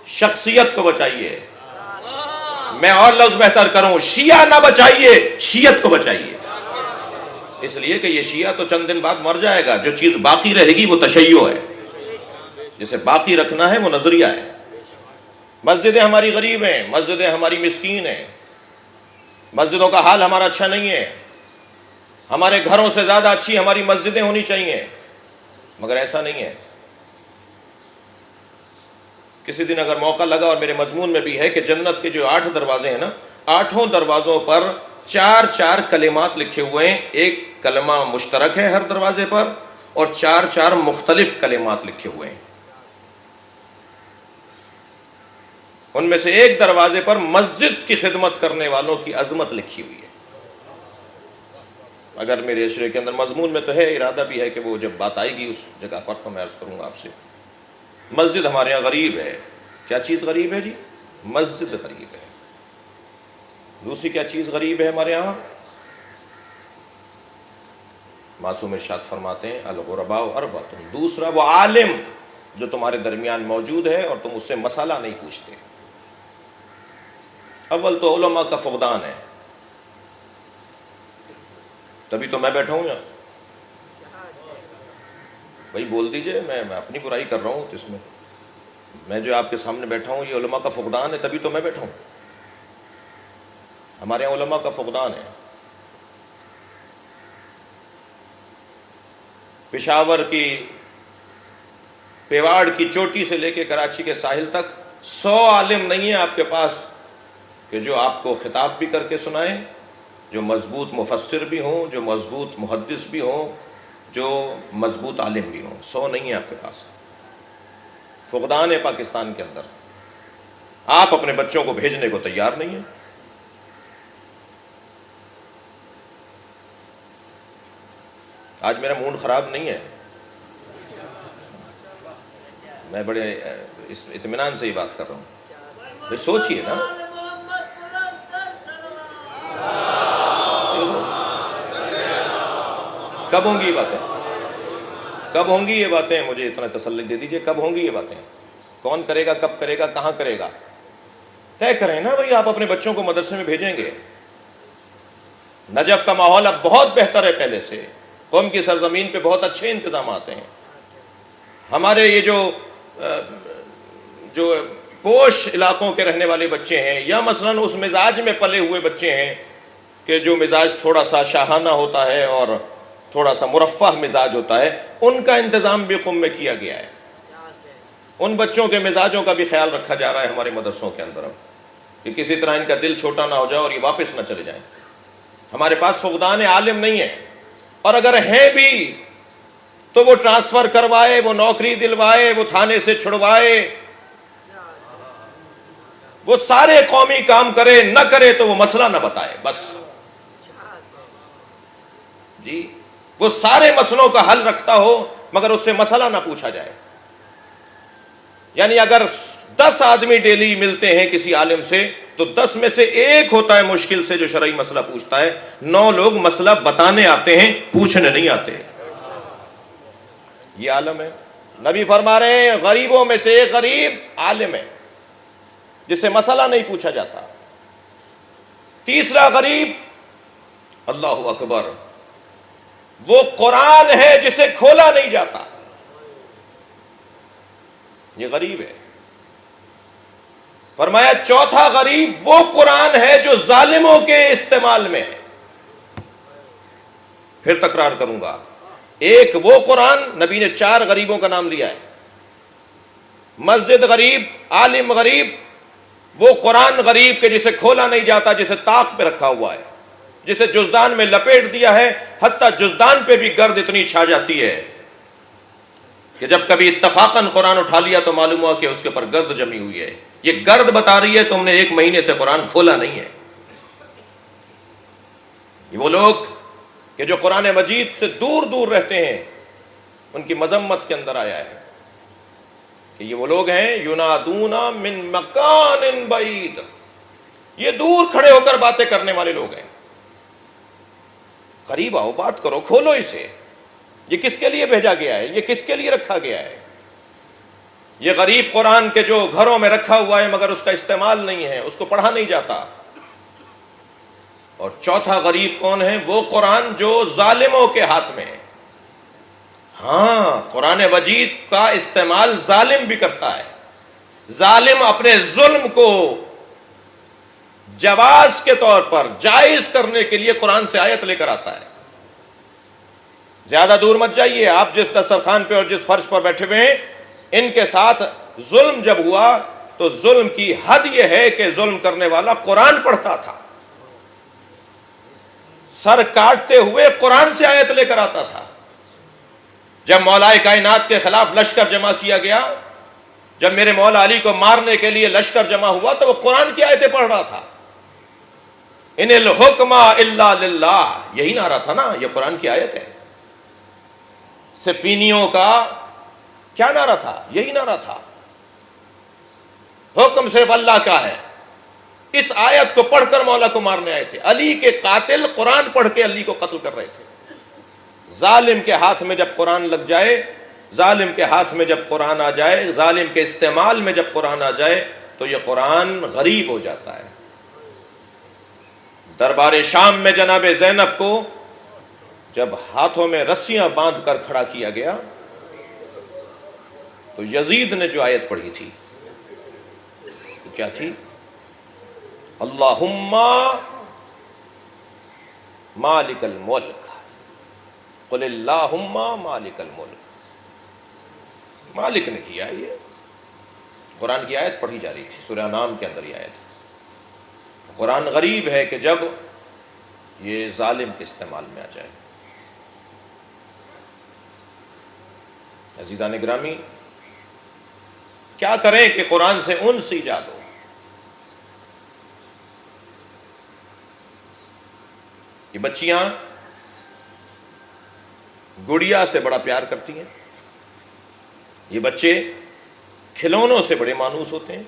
شخصیت کو بچائیے۔ میں اور لفظ بہتر کروں، شیعہ نہ بچائیے، شیعت کو بچائیے۔ اس لیے کہ یہ شیعہ تو چند دن بعد مر جائے گا، جو چیز باقی رہے گی وہ تشیع ہے، جسے باقی رکھنا ہے وہ نظریہ ہے۔ مسجدیں ہماری غریب ہیں، مسجدیں ہماری مسکین ہیں، مسجدوں کا حال ہمارا اچھا نہیں ہے، ہمارے گھروں سے زیادہ اچھی ہماری مسجدیں ہونی چاہیے، مگر ایسا نہیں ہے۔ کسی دن اگر موقع لگا، اور میرے مضمون میں بھی ہے کہ جنت کے جو 8 دروازے ہیں نا، 8 دروازوں پر 4 کلمات لکھے ہوئے ہیں، ایک کلمہ مشترک ہے ہر دروازے پر، اور 4 مختلف کلمات لکھے ہوئے ہیں۔ ان میں سے ایک دروازے پر مسجد کی خدمت کرنے والوں کی عظمت لکھی ہوئی ہے۔ اگر میرے اشرے کے اندر مضمون میں تو ہے، ارادہ بھی ہے کہ وہ جب بات آئے گی اس جگہ پر تو میں عرض کروں گا آپ سے۔ مسجد ہمارے یہاں غریب ہے۔ کیا چیز غریب ہے جی؟ مسجد غریب ہے۔ دوسری کیا چیز غریب ہے ہمارے یہاں؟ معصوم ارشاد فرماتے ہیں الغرباء اربعۃ، دوسرا وہ عالم جو تمہارے درمیان موجود ہے اور تم اس سے مسئلہ نہیں پوچھتے۔ اول تو علماء کا فقدان ہے، تبھی تو میں بیٹھا ہوں یہاں۔ بھائی بول دیجئے، میں اپنی برائی کر رہا ہوں تو اس میں جو آپ کے سامنے بیٹھا ہوں یہ علماء کا فقدان ہے، تبھی تو میں بیٹھا ہوں۔ ہمارے یہاں علماء کا فقدان ہے۔ پشاور کی پیواڑ کی چوٹی سے لے کے کراچی کے ساحل تک 100 عالم نہیں ہیں آپ کے پاس کہ جو آپ کو خطاب بھی کر کے سنائیں، جو مضبوط مفسر بھی ہوں، جو مضبوط محدث بھی ہوں، جو مضبوط عالم بھی ہوں۔ 100 نہیں ہیں آپ کے پاس، فقدان ہے پاکستان کے اندر۔ آپ اپنے بچوں کو بھیجنے کو تیار نہیں ہیں۔ آج میرا موڈ خراب نہیں ہے، میں بڑے اطمینان سے ہی بات کر رہا ہوں۔ بھئی سوچئے نا، کب ہوں گی یہ باتیں؟ کب ہوں گی یہ باتیں؟ مجھے اتنا تسلی دے دیجئے، کب ہوں گی یہ باتیں؟ کون کرے گا، کب کرے گا، کہاں کرے گا؟ طے کریں نا بھئی، آپ اپنے بچوں کو مدرسے میں بھیجیں گے۔ نجف کا ماحول اب بہت بہتر ہے پہلے سے، قوم کی سرزمین پہ بہت اچھے انتظامات ہیں۔ ہمارے یہ جو پوش علاقوں کے رہنے والے بچے ہیں، یا مثلاً اس مزاج میں پلے ہوئے بچے ہیں کہ جو مزاج تھوڑا سا شاہانہ ہوتا ہے اور تھوڑا سا مرفہ مزاج ہوتا ہے، ان کا انتظام بھی قم میں کیا گیا ہے۔ ان بچوں کے مزاجوں کا بھی خیال رکھا جا رہا ہے ہمارے مدرسوں کے اندر، کہ کسی طرح ان کا دل چھوٹا نہ ہو جائے اور یہ واپس نہ چلے جائیں۔ ہمارے پاس فقدان عالم نہیں ہے، اور اگر ہیں بھی تو وہ ٹرانسفر کروائے، وہ نوکری دلوائے، وہ تھانے سے چھڑوائے، وہ سارے قومی کام کرے، نہ کرے تو وہ مسئلہ نہ بتائے، بس جی، وہ سارے مسئلوں کا حل رکھتا ہو مگر اس سے مسئلہ نہ پوچھا جائے۔ یعنی اگر 10 آدمی ڈیلی ملتے ہیں کسی عالم سے تو 10 میں سے ایک ہوتا ہے مشکل سے جو شرعی مسئلہ پوچھتا ہے، 9 لوگ مسئلہ بتانے آتے ہیں، پوچھنے نہیں آتے۔ یہ عالم ہے۔ نبی فرما رہے ہیں غریبوں میں سے ایک غریب عالم ہے جس سے مسئلہ نہیں پوچھا جاتا۔ تیسرا غریب، اللہ اکبر، وہ قرآن ہے جسے کھولا نہیں جاتا، یہ غریب ہے۔ فرمایا چوتھا غریب وہ قرآن ہے جو ظالموں کے استعمال میں ہے۔ پھر تکرار کروں گا، ایک وہ قرآن، نبی نے 4 غریبوں کا نام لیا ہے، مسجد غریب، عالم غریب، وہ قرآن غریب کہ جسے کھولا نہیں جاتا، جسے طاق پہ رکھا ہوا ہے، جسے جزدان میں لپیٹ دیا ہے، حتیٰ جزدان پہ بھی گرد اتنی چھا جاتی ہے کہ جب کبھی اتفاقاً قرآن اٹھا لیا تو معلوم ہوا کہ اس کے پر گرد جمی ہوئی ہے۔ یہ گرد بتا رہی ہے تم نے 1 مہینے سے قرآن کھولا نہیں ہے۔ یہ وہ لوگ کہ جو قرآن مجید سے دور دور رہتے ہیں، ان کی مذمت کے اندر آیا ہے کہ یہ وہ لوگ ہیں ینادون من مکان بعید، یہ دور کھڑے ہو کر باتیں کرنے والے لوگ ہیں. قریب آؤ، بات کرو، کھولو اسے. یہ کس کے لیے بھیجا گیا ہے؟ یہ کس کے لیے رکھا گیا ہے؟ یہ غریب قرآن کے جو گھروں میں رکھا ہوا ہے مگر اس کا استعمال نہیں ہے، اس کو پڑھا نہیں جاتا. اور چوتھا غریب کون ہے؟ وہ قرآن جو ظالموں کے ہاتھ میں ہے. ہاں، قرآن مجید کا استعمال ظالم بھی کرتا ہے. ظالم اپنے ظلم کو جواز کے طور پر جائز کرنے کے لیے قرآن سے آیت لے کر آتا ہے. زیادہ دور مت جائیے، آپ جس دسترخوان پہ اور جس فرش پر بیٹھے ہوئے ہیں، ان کے ساتھ ظلم جب ہوا تو ظلم کی حد یہ ہے کہ ظلم کرنے والا قرآن پڑھتا تھا، سر کاٹتے ہوئے قرآن سے آیت لے کر آتا تھا. جب مولا کائنات کے خلاف لشکر جمع کیا گیا، جب میرے مولا علی کو مارنے کے لیے لشکر جمع ہوا تو وہ قرآن کی آیتیں پڑھ رہا تھا. ان الحکم الا للہ، یہی نعرہ تھا نا، یہ قرآن کی آیت ہے. صفینیوں کا کیا نعرہ تھا؟ یہی نعرہ تھا، حکم صرف اللہ کا ہے. اس آیت کو پڑھ کر مولا کو مارنے آئے تھے. علی کے قاتل قرآن پڑھ کے علی کو قتل کر رہے تھے. ظالم کے ہاتھ میں جب قرآن لگ جائے، ظالم کے ہاتھ میں جب قرآن آ جائے، ظالم کے استعمال میں جب قرآن آ جائے تو یہ قرآن غریب ہو جاتا ہے. دربار شام میں جناب زینب کو جب ہاتھوں میں رسیاں باندھ کر کھڑا کیا گیا تو یزید نے جو آیت پڑھی تھی کیا تھی؟ اللہم مالک الملک قل اللہم مالک الملک. مالک نے کیا. یہ قرآن کی آیت پڑھی جا رہی تھی، سورہ انعام کے اندر یہ آیت. قرآن غریب ہے کہ جب یہ ظالم کے استعمال میں آ جائے. عزیزان گرامی، کیا کریں کہ قرآن سے انس ایجاد ہو. یہ بچیاں گڑیا سے بڑا پیار کرتی ہیں، یہ بچے کھلونوں سے بڑے مانوس ہوتے ہیں،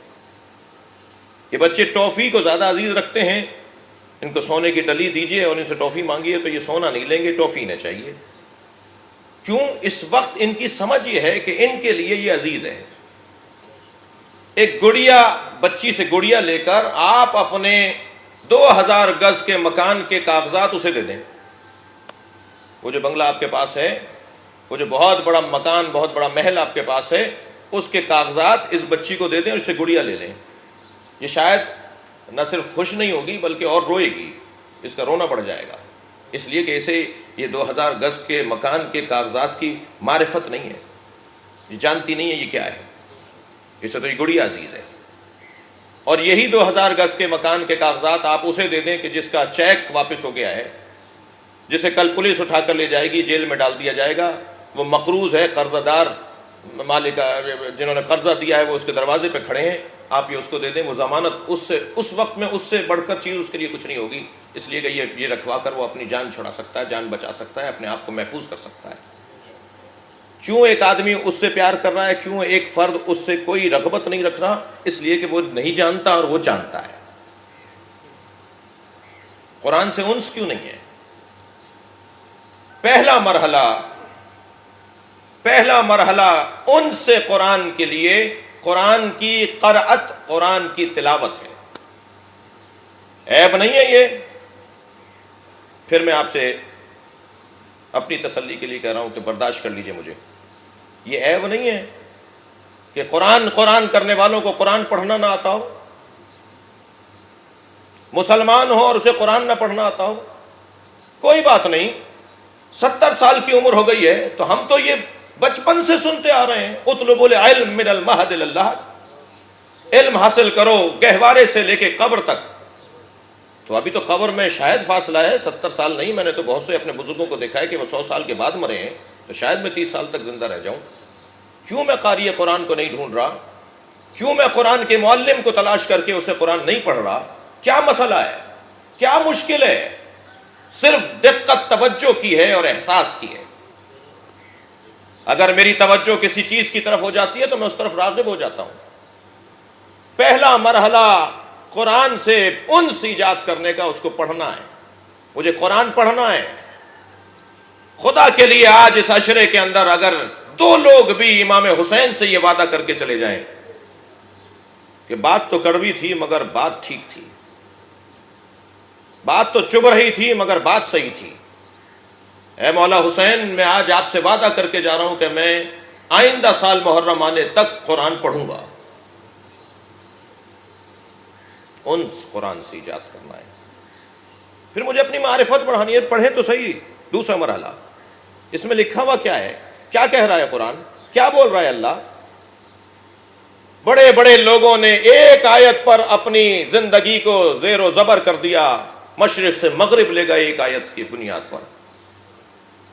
یہ بچے ٹافی کو زیادہ عزیز رکھتے ہیں. ان کو سونے کی ڈلی دیجئے اور ان سے ٹافی مانگیے تو یہ سونا نہیں لیں گے، ٹافی انہیں چاہیے. کیوں؟ اس وقت ان کی سمجھ یہ ہے کہ ان کے لیے یہ عزیز ہے. ایک گڑیا، بچی سے گڑیا لے کر آپ اپنے 2000 گز کے مکان کے کاغذات اسے دے دیں. وہ جو بنگلہ آپ کے پاس ہے، وہ جو بہت بڑا مکان، بہت بڑا محل آپ کے پاس ہے، اس کے کاغذات اس بچی کو دے دیں اور اسے گڑیا لے لیں. یہ شاید نہ صرف خوش نہیں ہوگی بلکہ اور روئے گی، اس کا رونا بڑھ جائے گا، اس لیے کہ اسے یہ 2000 گز کے مکان کے کاغذات کی معرفت نہیں ہے، یہ جانتی نہیں ہے یہ کیا ہے. اسے تو یہ گڑیا عزیز ہے. اور یہی 2000 گز کے مکان کے کاغذات آپ اسے دے دیں کہ جس کا چیک واپس ہو گیا ہے، جسے کل پولیس اٹھا کر لے جائے گی، جیل میں ڈال دیا جائے گا، وہ مقروض ہے، قرضہ دار، مالک جنہوں نے قرضہ دیا ہے وہ اس کے دروازے پہ کھڑے ہیں، آپ یہ اس کو دے دیں. وہ ضمانت اس وقت میں اس سے بڑھ کر چیز اس کے لیے کچھ نہیں ہوگی، اس لیے کہ یہ رکھوا کر وہ اپنی جان چھڑا سکتا ہے، جان بچا سکتا ہے، اپنے آپ کو محفوظ کر سکتا ہے. کیوں ایک آدمی اس سے پیار کر رہا ہے؟ کیوں ایک فرد اس سے کوئی رغبت نہیں رکھ رہا؟ اس لیے کہ وہ نہیں جانتا اور وہ جانتا ہے. قرآن سے انس کیوں نہیں ہے؟ پہلا مرحلہ انس سے قرآن کے لیے قرآن کی قرأت، قرآن کی تلاوت ہے. عیب نہیں ہے یہ. پھر میں آپ سے اپنی تسلی کے لیے کہہ رہا ہوں کہ برداشت کر لیجئے مجھے. یہ عیب نہیں ہے کہ قرآن کرنے والوں کو قرآن پڑھنا نہ آتا ہو، مسلمان ہو اور اسے قرآن نہ پڑھنا آتا ہو. کوئی بات نہیں، 70 سال کی عمر ہو گئی ہے تو ہم تو یہ بچپن سے سنتے آ رہے ہیں، اطلبوا العلم من المہد الی اللحد، علم حاصل کرو گہوارے سے لے کے قبر تک. تو ابھی تو قبر میں شاید فاصلہ ہے، 70 سال نہیں. میں نے تو بہت سے اپنے بزرگوں کو دیکھا ہے کہ وہ 100 سال کے بعد مرے ہیں، تو شاید میں 30 سال تک زندہ رہ جاؤں. کیوں میں قاری قرآن کو نہیں ڈھونڈ رہا؟ کیوں میں قرآن کے معلم کو تلاش کر کے اسے قرآن نہیں پڑھ رہا؟ کیا مسئلہ ہے؟ کیا مشکل ہے؟ صرف دقت توجہ کی ہے اور احساس کی ہے. اگر میری توجہ کسی چیز کی طرف ہو جاتی ہے تو میں اس طرف راغب ہو جاتا ہوں. پہلا مرحلہ قرآن سے انس ایجاد کرنے کا، اس کو پڑھنا ہے. مجھے قرآن پڑھنا ہے. خدا کے لیے آج اس عشرے کے اندر اگر 2 لوگ بھی امام حسین سے یہ وعدہ کر کے چلے جائیں کہ بات تو کڑوی تھی مگر بات ٹھیک تھی، بات تو چبھ رہی تھی مگر بات صحیح تھی، اے مولا حسین میں آج آپ سے وعدہ کر کے جا رہا ہوں کہ میں آئندہ سال محرم آنے تک قرآن پڑھوں گا. انس قرآن سے ایجاد کرنا ہے. پھر مجھے اپنی معرفت بڑھانی ہے. پڑھیں تو صحیح. دوسرا مرحلہ، اس میں لکھا ہوا کیا ہے، کیا کہہ رہا ہے قرآن، کیا بول رہا ہے اللہ. بڑے بڑے لوگوں نے ایک آیت پر اپنی زندگی کو زیر و زبر کر دیا، مشرق سے مغرب لے گئے ایک آیت کی بنیاد پر.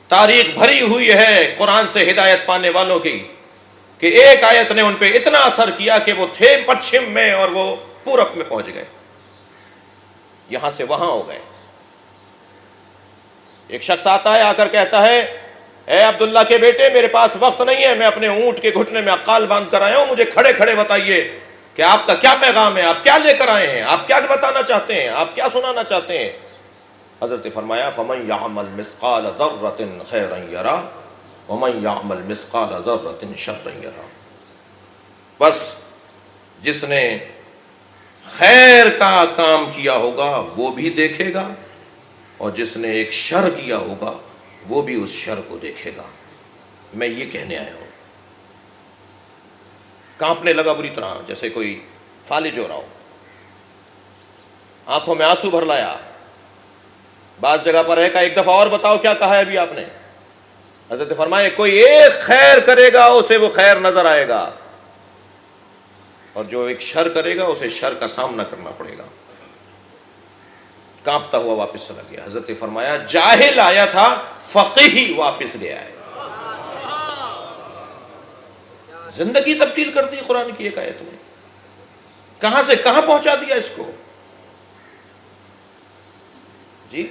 تاریخ بھری ہوئی ہے قرآن سے ہدایت پانے والوں کی کہ ایک آیت نے ان پہ اتنا اثر کیا کہ وہ تھے پچھم میں اور وہ پورب میں پہنچ گئے، یہاں سے وہاں ہو گئے. ایک شخص آتا ہے، آ کر کہتا ہے اے عبداللہ کے بیٹے میرے پاس وقت نہیں ہے، میں اپنے اونٹ کے گھٹنے میں عقال باندھ کر آیا ہوں، مجھے کھڑے کھڑے بتائیے کہ آپ کا کیا پیغام ہے، آپ کیا لے کر آئے ہیں، آپ کیا بتانا چاہتے ہیں، آپ کیا سنانا چاہتے ہیں. حضرت نے فرمایا فَمَن يَعْمَلْ مِثْقَالَ ذَرَّةٍ خَيْرًا يَرَهُ وَمَن يَعْمَلْ مِثْقَالَ ذَرَّةٍ شَرًّا يَرَهُ. بس جس نے خیر کا کام کیا ہوگا وہ بھی دیکھے گا، اور جس نے ایک شر کیا ہوگا وہ بھی اس شر کو دیکھے گا. میں یہ کہنے آیا ہوں. کانپنے لگا بری طرح، جیسے کوئی فالج ہو رہا ہو، آنکھوں میں آنسو بھر لایا. بعض جگہ پر ہے کہ ایک دفعہ اور بتاؤ کیا کہا ہے ابھی آپ نے. حضرت فرمائے کوئی ایک خیر کرے گا اسے وہ خیر نظر آئے گا، اور جو ایک شر کرے گا اسے شر کا سامنا کرنا پڑے گا. کانپتا ہوا واپس چلا گیا. حضرت فرمایا جاہل آیا تھا، فقیہ واپس گیا ہے. زندگی تبدیل کر دی قرآن کی ایک آیت نے. کہاں سے کہاں پہنچا دیا اس کو. جی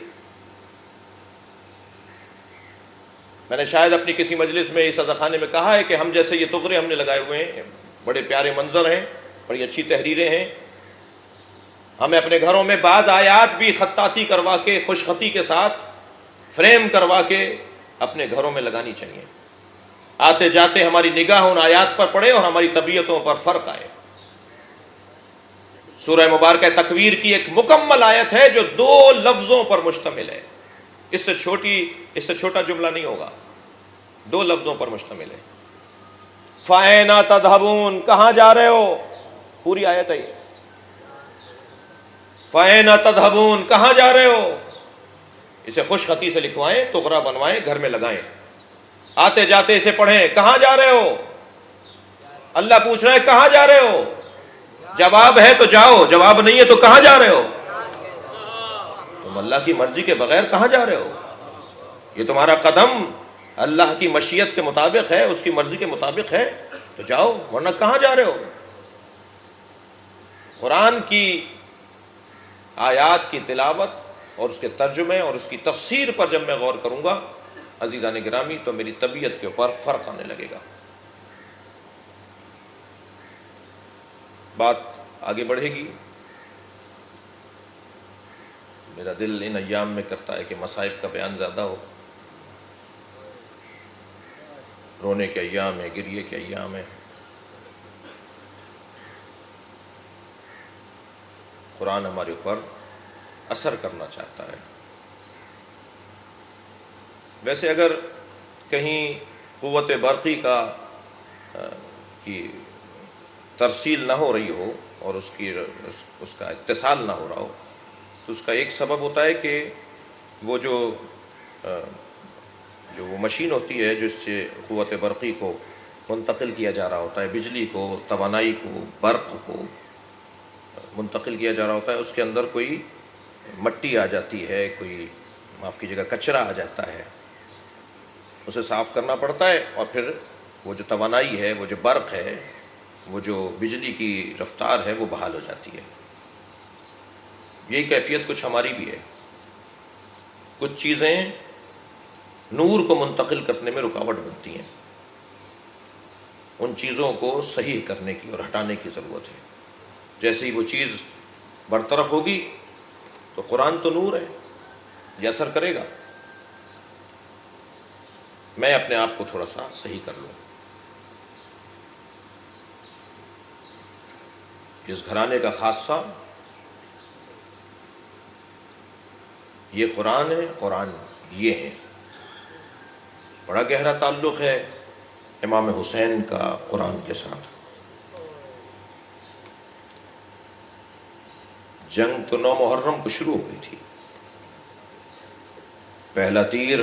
میں نے شاید اپنی کسی مجلس میں اس عزاخانے میں کہا ہے کہ ہم جیسے یہ تغرے ہم نے لگائے ہوئے ہیں، بڑے پیارے منظر ہیں، بڑی اچھی تحریریں ہیں، ہمیں اپنے گھروں میں بعض آیات بھی خطاطی کروا کے، خوش خطی کے ساتھ فریم کروا کے اپنے گھروں میں لگانی چاہیے. آتے جاتے ہماری نگاہ ان آیات پر پڑے اور ہماری طبیعتوں پر فرق آئے. سورہ مبارکہ تکویر کی ایک مکمل آیت ہے جو 2 لفظوں پر مشتمل ہے. اس سے چھوٹا جملہ نہیں ہوگا. 2 لفظوں پر مشتمل ہے. فَأَيْنَ تَذْهَبُونَ، کہاں جا رہے ہو. پوری آیت ہے. فَأَيْنَ تَذْهَبُونَ، کہاں جا رہے ہو. اسے خوش خطی سے لکھوائیں، تغرا بنوائیں، گھر میں لگائیں. آتے جاتے اسے پڑھیں. کہاں جا رہے ہو. اللہ پوچھ رہے ہیں کہاں جا رہے ہو. جواب ہے تو جاؤ، جواب نہیں ہے تو کہاں جا رہے ہو. تم اللہ کی مرضی کے بغیر کہاں جا رہے ہو. یہ تمہارا قدم اللہ کی مشیت کے مطابق ہے، اس کی مرضی کے مطابق ہے تو جاؤ، ورنہ کہاں جا رہے ہو. قرآن کی آیات کی تلاوت اور اس کے ترجمے اور اس کی تفسیر پر جب میں غور کروں گا عزیزان گرامی تو میری طبیعت کے اوپر فرق آنے لگے گا. بات آگے بڑھے گی. میرا دل ان ایام میں کرتا ہے کہ مصائب کا بیان زیادہ ہو. رونے کے ایام ہے، گریے کے ایام ہے. قرآن ہمارے اوپر اثر کرنا چاہتا ہے. ویسے اگر کہیں قوت برقی کی ترسیل نہ ہو رہی ہو اور اس کا اتصال نہ ہو رہا ہو تو اس کا ایک سبب ہوتا ہے کہ وہ جو مشین ہوتی ہے جس سے قوت برقی کو منتقل کیا جا رہا ہوتا ہے، بجلی کو، توانائی کو، برق کو منتقل کیا جا رہا ہوتا ہے، اس کے اندر کوئی مٹی آ جاتی ہے، کوئی معاف کیجیے گا کچرا آ جاتا ہے، اسے صاف کرنا پڑتا ہے اور پھر وہ جو توانائی ہے، وہ جو برق ہے، وہ جو بجلی کی رفتار ہے وہ بحال ہو جاتی ہے. یہی کیفیت کچھ ہماری بھی ہے. کچھ چیزیں نور کو منتقل کرنے میں رکاوٹ بنتی ہیں. ان چیزوں کو صحیح کرنے کی اور ہٹانے کی ضرورت ہے۔ جیسے ہی وہ چیز برطرف ہوگی تو قرآن تو نور ہے، یہ اثر کرے گا۔ میں اپنے آپ کو تھوڑا سا صحیح کر لوں۔ اس گھرانے کا خاصہ یہ قرآن ہے، قرآن یہ ہے۔ بڑا گہرا تعلق ہے امام حسین کا قرآن کے ساتھ۔ جنگ تو 9 محرم کو شروع ہو گئی تھی۔ پہلا تیر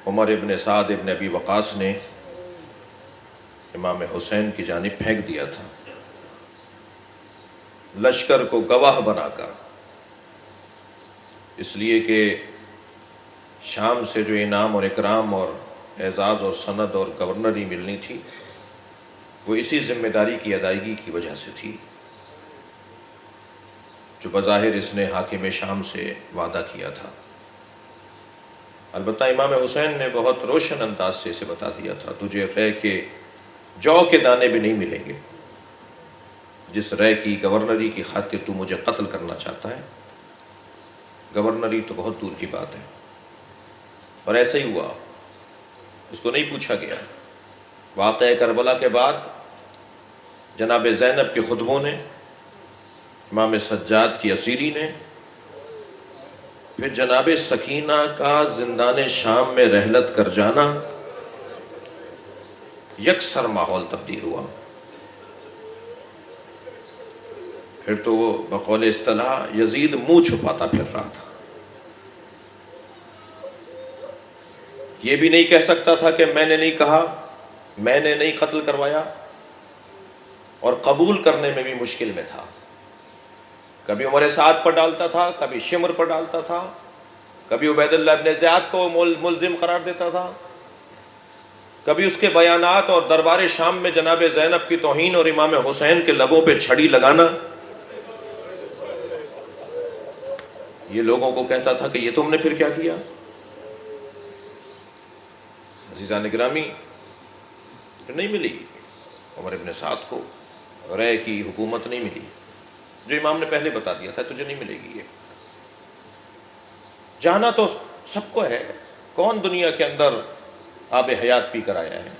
عمر ابن سعد ابن ابی وقاص نے امام حسین کی جانب پھینک دیا تھا، لشکر کو گواہ بنا کر، اس لیے کہ شام سے جو انعام اور اکرام اور اعزاز اور سند اور گورنری ملنی تھی وہ اسی ذمہ داری کی ادائیگی کی وجہ سے تھی جو بظاہر اس نے حاکم شام سے وعدہ کیا تھا۔ البتہ امام حسین نے بہت روشن انداز سے اسے بتا دیا تھا، تجھے رے کے جو کے دانے بھی نہیں ملیں گے جس رے کی گورنری کی خاطر تو مجھے قتل کرنا چاہتا ہے۔ گورنری تو بہت دور کی بات ہے، اور ایسا ہی ہوا، اس کو نہیں پوچھا گیا۔ واقعہ کربلا کے بعد جناب زینب کے خطبوں نے، امام سجاد کی اسیری نے، پھر جناب سکینہ کا زندان شام میں رحلت کر جانا، یکسر ماحول تبدیل ہوا۔ پھر تو وہ بقول اصطلاح یزید منہ چھپاتا پھر رہا تھا، یہ بھی نہیں کہہ سکتا تھا کہ میں نے نہیں کہا، میں نے نہیں قتل کروایا، اور قبول کرنے میں بھی مشکل میں تھا۔ کبھی عمر سعد پر ڈالتا تھا، کبھی شمر پر ڈالتا تھا، کبھی عبید اللہ ابن زیاد کو ملزم قرار دیتا تھا، کبھی اس کے بیانات اور دربار شام میں جناب زینب کی توہین اور امام حسین کے لبوں پہ چھڑی لگانا، یہ لوگوں کو کہتا تھا کہ یہ تم نے پھر کیا کیا۔ عزیزان گرامی، نہیں ملی عمر ابن سعد کو رے کی حکومت، نہیں ملی، جو امام نے پہلے بتا دیا تھا تجھے نہیں ملے گی۔ یہ جانا تو سب کو ہے، کون دنیا کے اندر آب حیات پی کر آیا ہے؟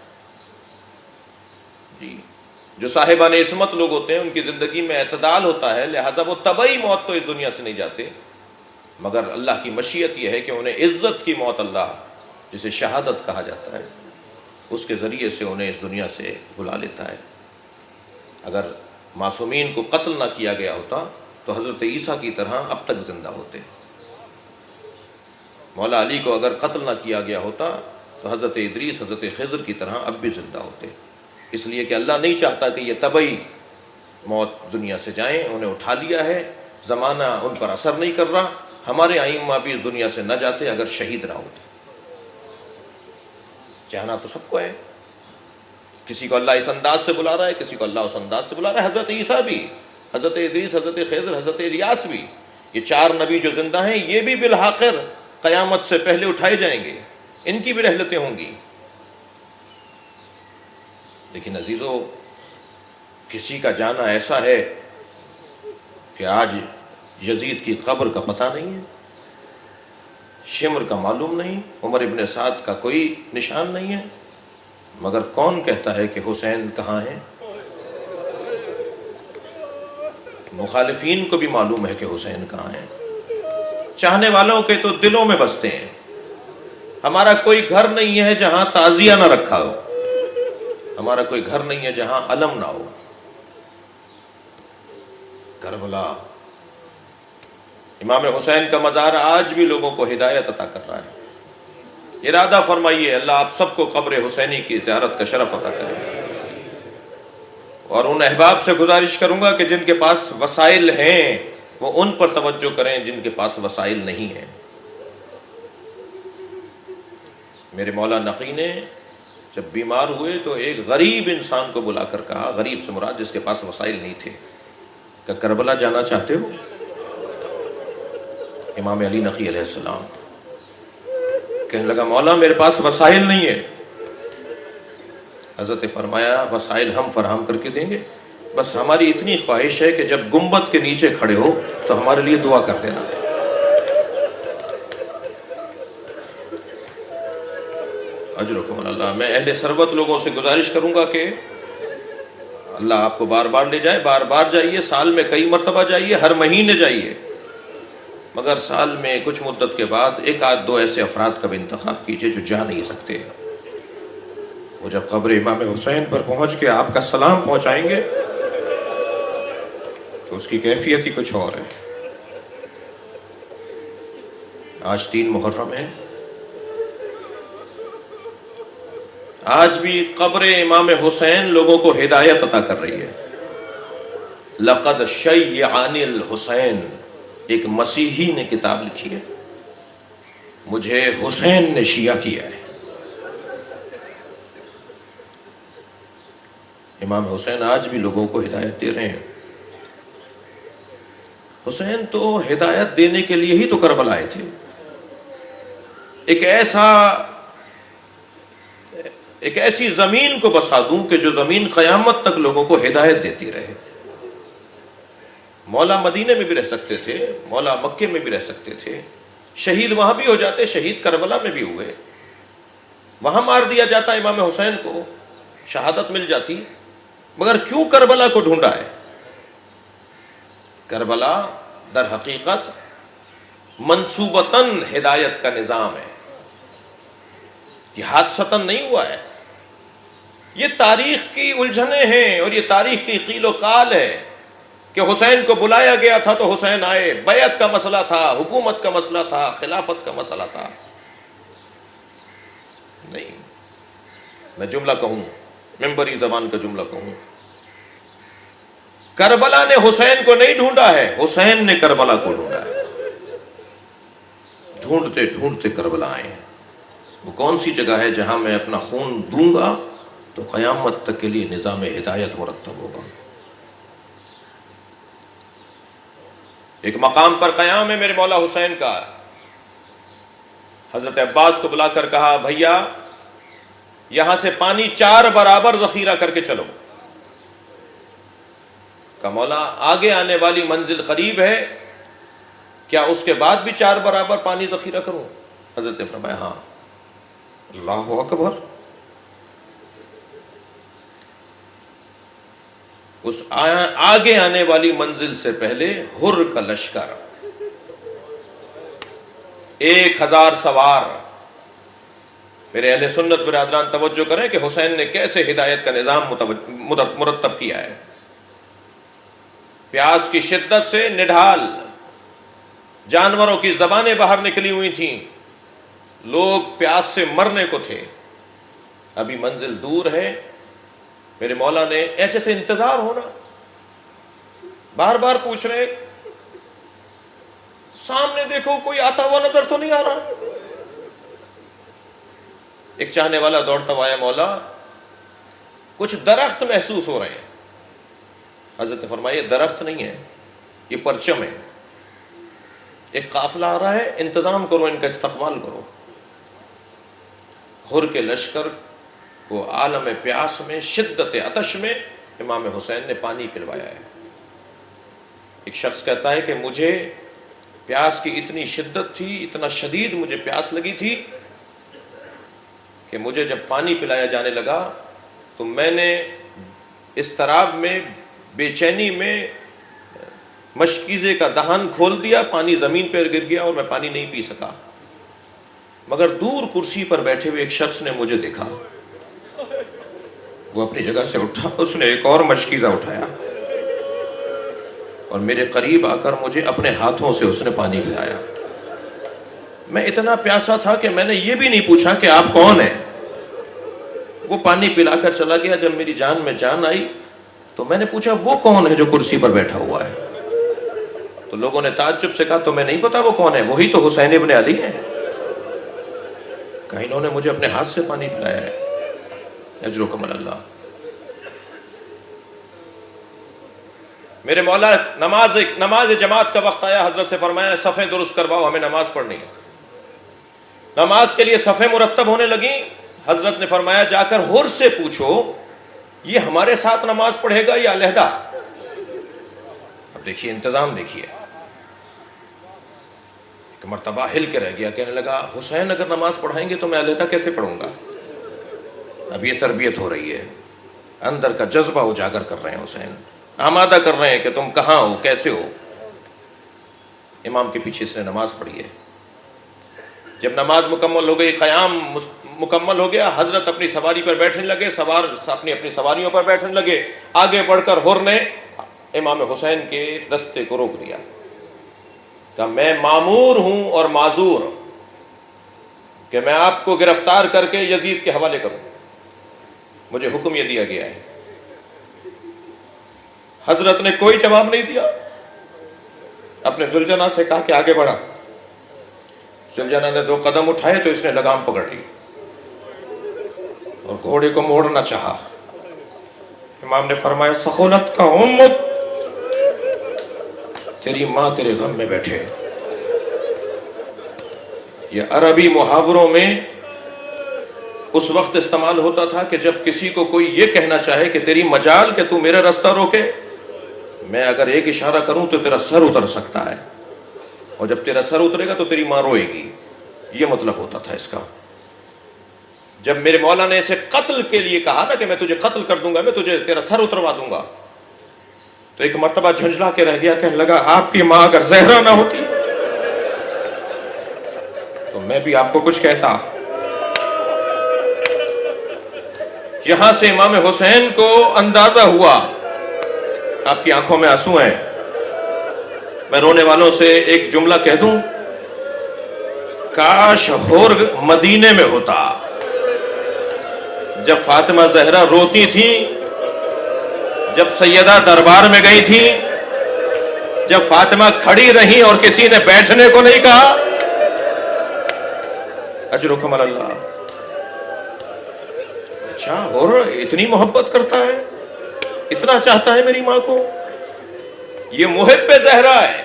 جی، جو صاحبان عصمت لوگ ہوتے ہیں ان کی زندگی میں اعتدال ہوتا ہے، لہٰذا وہ طبعی موت تو اس دنیا سے نہیں جاتے، مگر اللہ کی مشیت یہ ہے کہ انہیں عزت کی موت، اللہ جسے شہادت کہا جاتا ہے، اس کے ذریعے سے انہیں اس دنیا سے بلا لیتا ہے۔ اگر معصومین کو قتل نہ کیا گیا ہوتا تو حضرت عیسیٰ کی طرح اب تک زندہ ہوتے، مولا علی کو اگر قتل نہ کیا گیا ہوتا تو حضرت ادریس، حضرت خضر کی طرح اب بھی زندہ ہوتے، اس لیے کہ اللہ نہیں چاہتا کہ یہ طبعی موت دنیا سے جائیں، انہیں اٹھا لیا ہے، زمانہ ان پر اثر نہیں کر رہا۔ ہمارے ائمہ بھی اس دنیا سے نہ جاتے اگر شہید نہ ہوتے۔ جانا تو سب کو ہے، کسی کو اللہ اس انداز سے بلا رہا ہے، کسی کو اللہ اس انداز سے بلا رہا ہے۔ حضرت عیسیٰ بھی، حضرت ادریس، حضرت خضر، حضرت الیاس بھی، یہ 4 نبی جو زندہ ہیں، یہ بھی بالآخر قیامت سے پہلے اٹھائے جائیں گے، ان کی بھی رحلتیں ہوں گی۔ لیکن عزیزو، کسی کا جانا ایسا ہے کہ آج یزید کی قبر کا پتہ نہیں ہے، شمر کا معلوم نہیں، عمر ابن سعد کا کوئی نشان نہیں ہے، مگر کون کہتا ہے کہ حسین کہاں ہے؟ مخالفین کو بھی معلوم ہے کہ حسین کہاں ہے، چاہنے والوں کے تو دلوں میں بستے ہیں۔ ہمارا کوئی گھر نہیں ہے جہاں تعزیہ نہ رکھا ہو، ہمارا کوئی گھر نہیں ہے جہاں علم نہ ہو۔ کربلا، امام حسین کا مزار آج بھی لوگوں کو ہدایت عطا کر رہا ہے۔ ارادہ فرمائیے اللہ آپ سب کو قبر حسینی کی زیارت کا شرف عطا کرے، اور ان احباب سے گزارش کروں گا کہ جن کے پاس وسائل ہیں وہ ان پر توجہ کریں جن کے پاس وسائل نہیں ہیں۔ میرے مولا نقی نے جب بیمار ہوئے تو ایک غریب انسان کو بلا کر کہا، غریب سے مراد جس کے پاس وسائل نہیں تھے، کہ کربلا جانا چاہتے ہو؟ امام علی نقی علیہ السلام کہنے لگا مولا میرے پاس وسائل نہیں ہے. حضرت فرمایا وسائل ہم فراہم کر کے دیں گے، بس ہماری اتنی خواہش ہے کہ جب گنبد کے نیچے کھڑے ہو تو ہمارے لیے دعا کر دینا. اجرکم اللہ. میں اہل ثروت لوگوں سے گزارش کروں گا کہ اللہ آپ کو بار بار لے جائے، بار بار جائیے، سال میں کئی مرتبہ جائیے، ہر مہینے جائیے، مگر سال میں کچھ مدت کے بعد ایک آدھ دو ایسے افراد کا بھی انتخاب کیجئے جو جا نہیں سکتے. وہ جب قبر امام حسین پر پہنچ کے آپ کا سلام پہنچائیں گے تو اس کی کیفیت ہی کچھ اور ہے. آج 3 محرم ہے، آج بھی قبر امام حسین لوگوں کو ہدایت عطا کر رہی ہے. لقد شیعانی الحسین، ایک مسیحی نے کتاب لکھی ہے، مجھے حسین نے شیعہ کیا ہے. امام حسین آج بھی لوگوں کو ہدایت دے رہے ہیں. حسین تو ہدایت دینے کے لیے ہی تو کربلا آئے تھے. ایک ایسی زمین کو بسا دوں کہ جو زمین قیامت تک لوگوں کو ہدایت دیتی رہے. مولا مدینے میں بھی رہ سکتے تھے، مولا مکے میں بھی رہ سکتے تھے، شہید وہاں بھی ہو جاتے، شہید کربلا میں بھی ہوئے، وہاں مار دیا جاتا امام حسین کو، شہادت مل جاتی. مگر کیوں کربلا کو ڈھونڈا ہے؟ کربلا در حقیقت منصوبتاً ہدایت کا نظام ہے، یہ حادثتاً نہیں ہوا ہے. یہ تاریخ کی الجھنیں ہیں اور یہ تاریخ کی قیل و قال ہے کہ حسین کو بلایا گیا تھا تو حسین آئے، بیعت کا مسئلہ تھا، حکومت کا مسئلہ تھا، خلافت کا مسئلہ تھا. نہیں، میں جملہ کہوں، منبری زبان کا جملہ کہوں، کربلا نے حسین کو نہیں ڈھونڈا ہے، حسین نے کربلا کو ڈھونڈا ہے. ڈھونڈتے ڈھونڈتے کربلا آئے ہیں. وہ کون سی جگہ ہے جہاں میں اپنا خون دوں گا تو قیامت تک کے لیے نظام ہدایت مرتب ہوگا. ایک مقام پر قیام ہے میرے مولا حسین کا. حضرت عباس کو بلا کر کہا بھیا یہاں سے پانی 4 برابر ذخیرہ کر کے چلو. کہ مولا آگے آنے والی منزل قریب ہے، کیا اس کے بعد بھی 4 برابر پانی ذخیرہ کروں؟ حضرت نے فرمایا ہاں. اللہ اکبر. اس آگے آنے والی منزل سے پہلے حر کا لشکر، 1000 سوار. میرے اہل سنت برادران توجہ کریں کہ حسین نے کیسے ہدایت کا نظام مرتب کیا ہے. پیاس کی شدت سے نڈھال، جانوروں کی زبانیں باہر نکلی ہوئی تھیں، لوگ پیاس سے مرنے کو تھے. ابھی منزل دور ہے. میرے مولا نے ایسے سے انتظار ہونا، بار بار پوچھ رہے سامنے دیکھو کوئی آتا ہوا نظر تو نہیں آ رہا. ایک چاہنے والا دوڑتا ہوا آیا، مولا کچھ درخت محسوس ہو رہے ہیں. حضرت نے فرمایا یہ درخت نہیں ہے، یہ پرچم ہے. ایک قافلہ آ رہا ہے، انتظام کرو، ان کا استقبال کرو. حر کے لشکر کو عالم پیاس میں، شدت عطش میں امام حسین نے پانی پلوایا ہے. ایک شخص کہتا ہے کہ مجھے پیاس کی اتنی شدت تھی، اتنا شدید مجھے پیاس لگی تھی کہ مجھے جب پانی پلایا جانے لگا تو میں نے اضطراب میں، بے چینی میں مشکیزے کا دہان کھول دیا، پانی زمین پر گر گیا اور میں پانی نہیں پی سکا. مگر دور کرسی پر بیٹھے ہوئے ایک شخص نے مجھے دیکھا، وہ اپنی جگہ سے اٹھا، اس نے ایک اور مشکیزہ اٹھایا اور میرے قریب آ کر مجھے اپنے ہاتھوں سے اس نے پانی پلایا. میں اتنا پیاسا تھا کہ میں نے یہ بھی نہیں پوچھا کہ آپ کون ہیں. وہ پانی پلا کر چلا گیا. جب میری جان میں جان آئی تو میں نے پوچھا وہ کون ہے جو کرسی پر بیٹھا ہوا ہے؟ تو لوگوں نے تعجب سے کہا تمہیں نہیں پتا وہ کون ہے؟ وہی تو حسین ابن علی ہیں. کہا انہوں نے مجھے اپنے ہاتھ سے پانی پلایا ہے. اجرکم اللہ. میرے مولا نماز جماعت کا وقت آیا، حضرت سے فرمایا صفیں درست کرواؤ، ہمیں نماز پڑھنی ہے. نماز کے لیے صفیں مرتب ہونے لگیں. حضرت نے فرمایا جا کر حر سے پوچھو یہ ہمارے ساتھ نماز پڑھے گا یا علیحدہ. اب دیکھیے انتظام دیکھیے. ایک مرتبہ ہل کے رہ گیا, کہنے لگا حسین اگر نماز پڑھائیں گے تو میں علیحدہ کیسے پڑھوں گا. اب یہ تربیت ہو رہی ہے, اندر کا جذبہ اجاگر کر رہے ہیں حسین, آمادہ کر رہے ہیں کہ تم کہاں ہو, کیسے ہو. امام کے پیچھے اس نے نماز پڑھی ہے. جب نماز مکمل ہو گئی, قیام مکمل ہو گیا, حضرت اپنی سواری پر بیٹھنے لگے, سوار اپنی سواریوں پر بیٹھنے لگے. آگے بڑھ کر حر نے امام حسین کے رستے کو روک دیا, کہ میں مامور ہوں اور معذور کہ میں آپ کو گرفتار کر کے یزید کے حوالے کروں, مجھے حکم یہ دیا گیا ہے. حضرت نے کوئی جواب نہیں دیا, اپنے ذوالجناح سے کہا کہ آگے بڑھا. ذوالجناح نے 2 قدم اٹھائے تو اس نے لگام پکڑ لی اور گھوڑے کو موڑنا چاہا. امام نے فرمایا سخولت کا امت, تیری ماں تیرے غم میں بیٹھے. یہ عربی محاوروں میں اس وقت استعمال ہوتا تھا کہ جب کسی کو کوئی یہ کہنا چاہے کہ تیری مجال کہ تو میرا رستہ روکے, میں اگر ایک اشارہ کروں تو تیرا سر اتر سکتا ہے, اور جب تیرا سر اترے گا تو تیری ماں روئے گی. یہ مطلب ہوتا تھا اس کا. جب میرے مولا نے اسے قتل کے لیے کہا نا کہ میں تجھے قتل کر دوں گا, میں تجھے تیرا سر اتروا دوں گا, تو ایک مرتبہ جھنجھلا کے رہ گیا, کہنے لگا آپ کی ماں اگر زہرا نہ ہوتی تو میں بھی آپ کو کچھ کہتا. یہاں سے امام حسین کو اندازہ ہوا, آپ کی آنکھوں میں آنسو ہیں, میں رونے والوں سے ایک جملہ کہہ دوں, کاش حر مدینے میں ہوتا. جب فاطمہ زہرا روتی تھی, جب سیدہ دربار میں گئی تھی, جب فاطمہ کھڑی رہی اور کسی نے بیٹھنے کو نہیں کہا, اجرکم اللہ. اچھا حر اتنی محبت کرتا ہے, اتنا چاہتا ہے میری ماں کو, یہ محب زہرا ہے.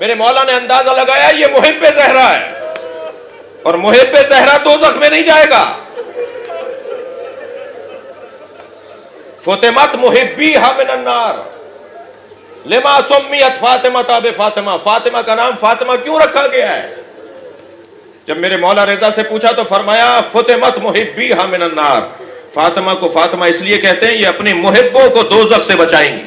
میرے مولا نے اندازہ لگایا یہ محب زہرا ہے, اور محب زہرا دوزخ میں نہیں جائے گا. فطمت محبیہا من النار لما سمیت فاطمہ تاب فاطمہ. فاطمہ کا نام فاطمہ کیوں رکھا گیا ہے؟ جب میرے مولا رضا سے پوچھا تو فرمایا فطمت محبیہا من النار. فاطمہ کو فاطمہ اس لیے کہتے ہیں یہ اپنے محبوں کو دوزخ سے بچائیں گی.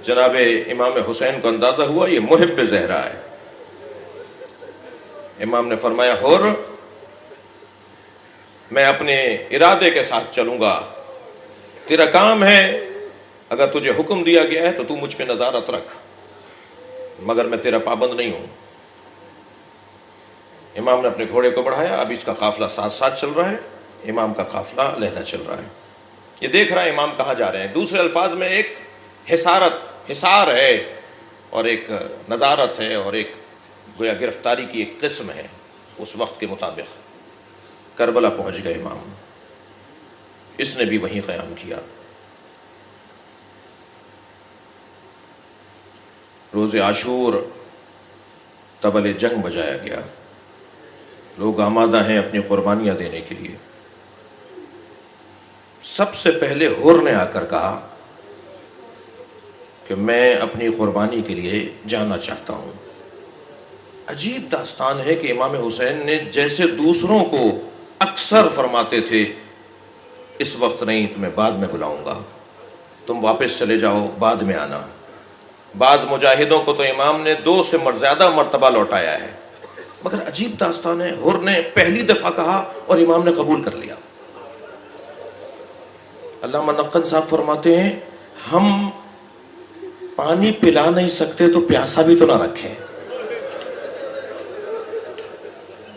جناب امام حسین کو اندازہ ہوا یہ محب زہرا ہے. امام نے فرمایا حر میں اپنے ارادے کے ساتھ چلوں گا, تیرا کام ہے, اگر تجھے حکم دیا گیا ہے تو تو مجھ پہ نظارت رکھ, مگر میں تیرا پابند نہیں ہوں. امام نے اپنے گھوڑے کو بڑھایا, اب اس کا قافلہ ساتھ ساتھ چل رہا ہے, امام کا قافلہ علیحدہ چل رہا ہے. یہ دیکھ رہا ہے امام کہاں جا رہے ہیں. دوسرے الفاظ میں ایک حصار ہے اور ایک نظارت ہے اور ایک گویا گرفتاری کی ایک قسم ہے. اس وقت کے مطابق کربلا پہنچ گئے امام, اس نے بھی وہیں قیام کیا. روز عاشور طبل جنگ بجایا گیا, لوگ آمادہ ہیں اپنی قربانیاں دینے کے لیے. سب سے پہلے حر نے آ کر کہا کہ میں اپنی قربانی کے لیے جانا چاہتا ہوں. عجیب داستان ہے کہ امام حسین نے جیسے دوسروں کو اکثر فرماتے تھے اس وقت نہیں, تمہیں بعد میں بلاؤں گا, تم واپس چلے جاؤ, بعد میں آنا. بعض مجاہدوں کو تو امام نے 2 سے زیادہ مرتبہ لوٹایا ہے, مگر عجیب داستان ہے حر نے پہلی دفعہ کہا اور امام نے قبول کر لیا. علامہ نقن صاحب فرماتے ہیں ہم پانی پلا نہیں سکتے تو پیاسا بھی تو نہ رکھیں.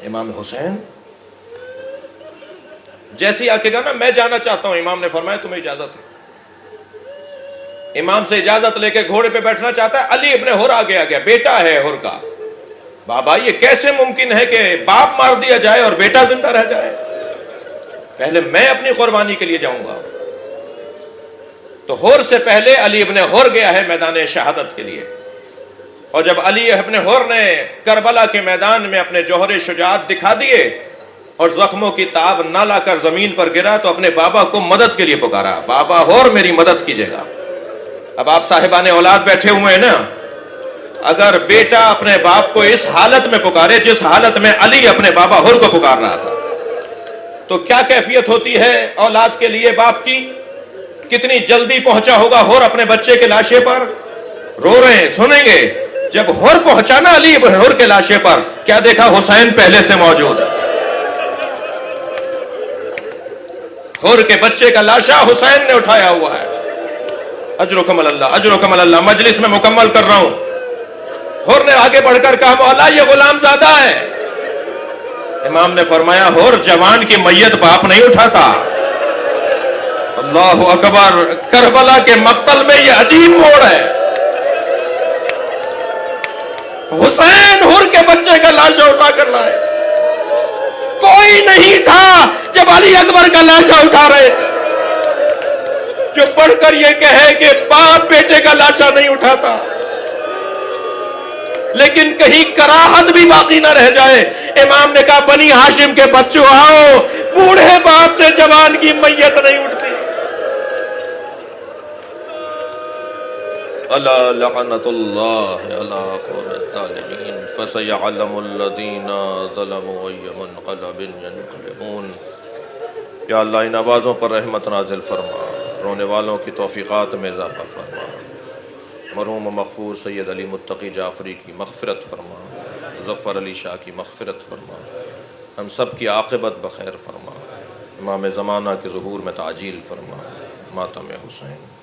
امام حسین جیسے ہی آکے گا نا میں جانا چاہتا ہوں, امام نے فرمایا تمہیں اجازت ہے. امام سے اجازت لے کے گھوڑے پہ بیٹھنا چاہتا ہے. علی ابن حر آگے آ گیا, بیٹا ہے حر کا. بابا یہ کیسے ممکن ہے کہ باپ مار دیا جائے اور بیٹا زندہ رہ جائے؟ پہلے میں اپنی قربانی کے لیے جاؤں گا. تو حر سے پہلے علی ابن حر گیا ہے میدان شہادت کے لیے. اور جب علی ابن حر نے کربلا کے میدان میں اپنے جوہر شجاعت دکھا دیے اور زخموں کی تاب نہ لا کر زمین پر گرا تو اپنے بابا کو مدد کے لیے پکارا، بابا حر میری مدد کیجیے گا۔ اب آپ صاحبان اولاد بیٹھے ہوئے ہیں نا، اگر بیٹا اپنے باپ کو اس حالت میں پکارے جس حالت میں علی اپنے بابا حر کو پکار رہا تھا، تو کیا کیفیت ہوتی ہے اولاد کے لیے باپ کی؟ کتنی جلدی پہنچا ہوگا حر اپنے بچے کے لاشے پر، رو رہے ہیں، سنیں گے جب حر پہنچا نا علی ابن حر کے لاشے پر، کیا دیکھا؟ حسین پہلے سے موجود ہے۔ حر کے بچے کا لاشا حسین نے اٹھایا ہوا ہے۔ اجرکم اللہ، اجرکم اللہ، مجلس میں مکمل کر رہا ہوں۔ حر نے آگے بڑھ کر کہا مولا یہ غلام زادہ ہے۔ امام نے فرمایا حر جوان کی میت باپ نہیں اٹھاتا۔ اللہ اکبر، کربلا کے مقتل میں یہ عجیب موڑ ہے۔ حسین حر کے بچے کا لاشا اٹھا کر لائے۔ کوئی نہیں تھا جب علی اکبر کا لاشا اٹھا رہے تھے جو پڑھ کر یہ کہے کہ باپ بیٹے کا لاشا نہیں اٹھاتا، لیکن کہیں کراہت بھی باقی نہ رہ جائے۔ امام نے کہا بنی ہاشم کے بچوں آؤ، بوڑھے باپ سے جوان کی میت نہیں اٹھتی۔ الا لعنت اللہ علی قوم الظالمین فسیعلم الذین ظلموا ای منقلب ینقلبون۔ یا اللہ ان آوازوں پر رحمت نازل فرما، رونے والوں کی توفیقات میں اضافہ فرما، مرحوم و مغفور سید علی متقی جعفری کی مغفرت فرما، ظفر علی شاہ کی مغفرت فرما، ہم سب کی عاقبت بخیر فرما، امام زمانہ کے ظہور میں تعجیل فرما، ماتم حسین۔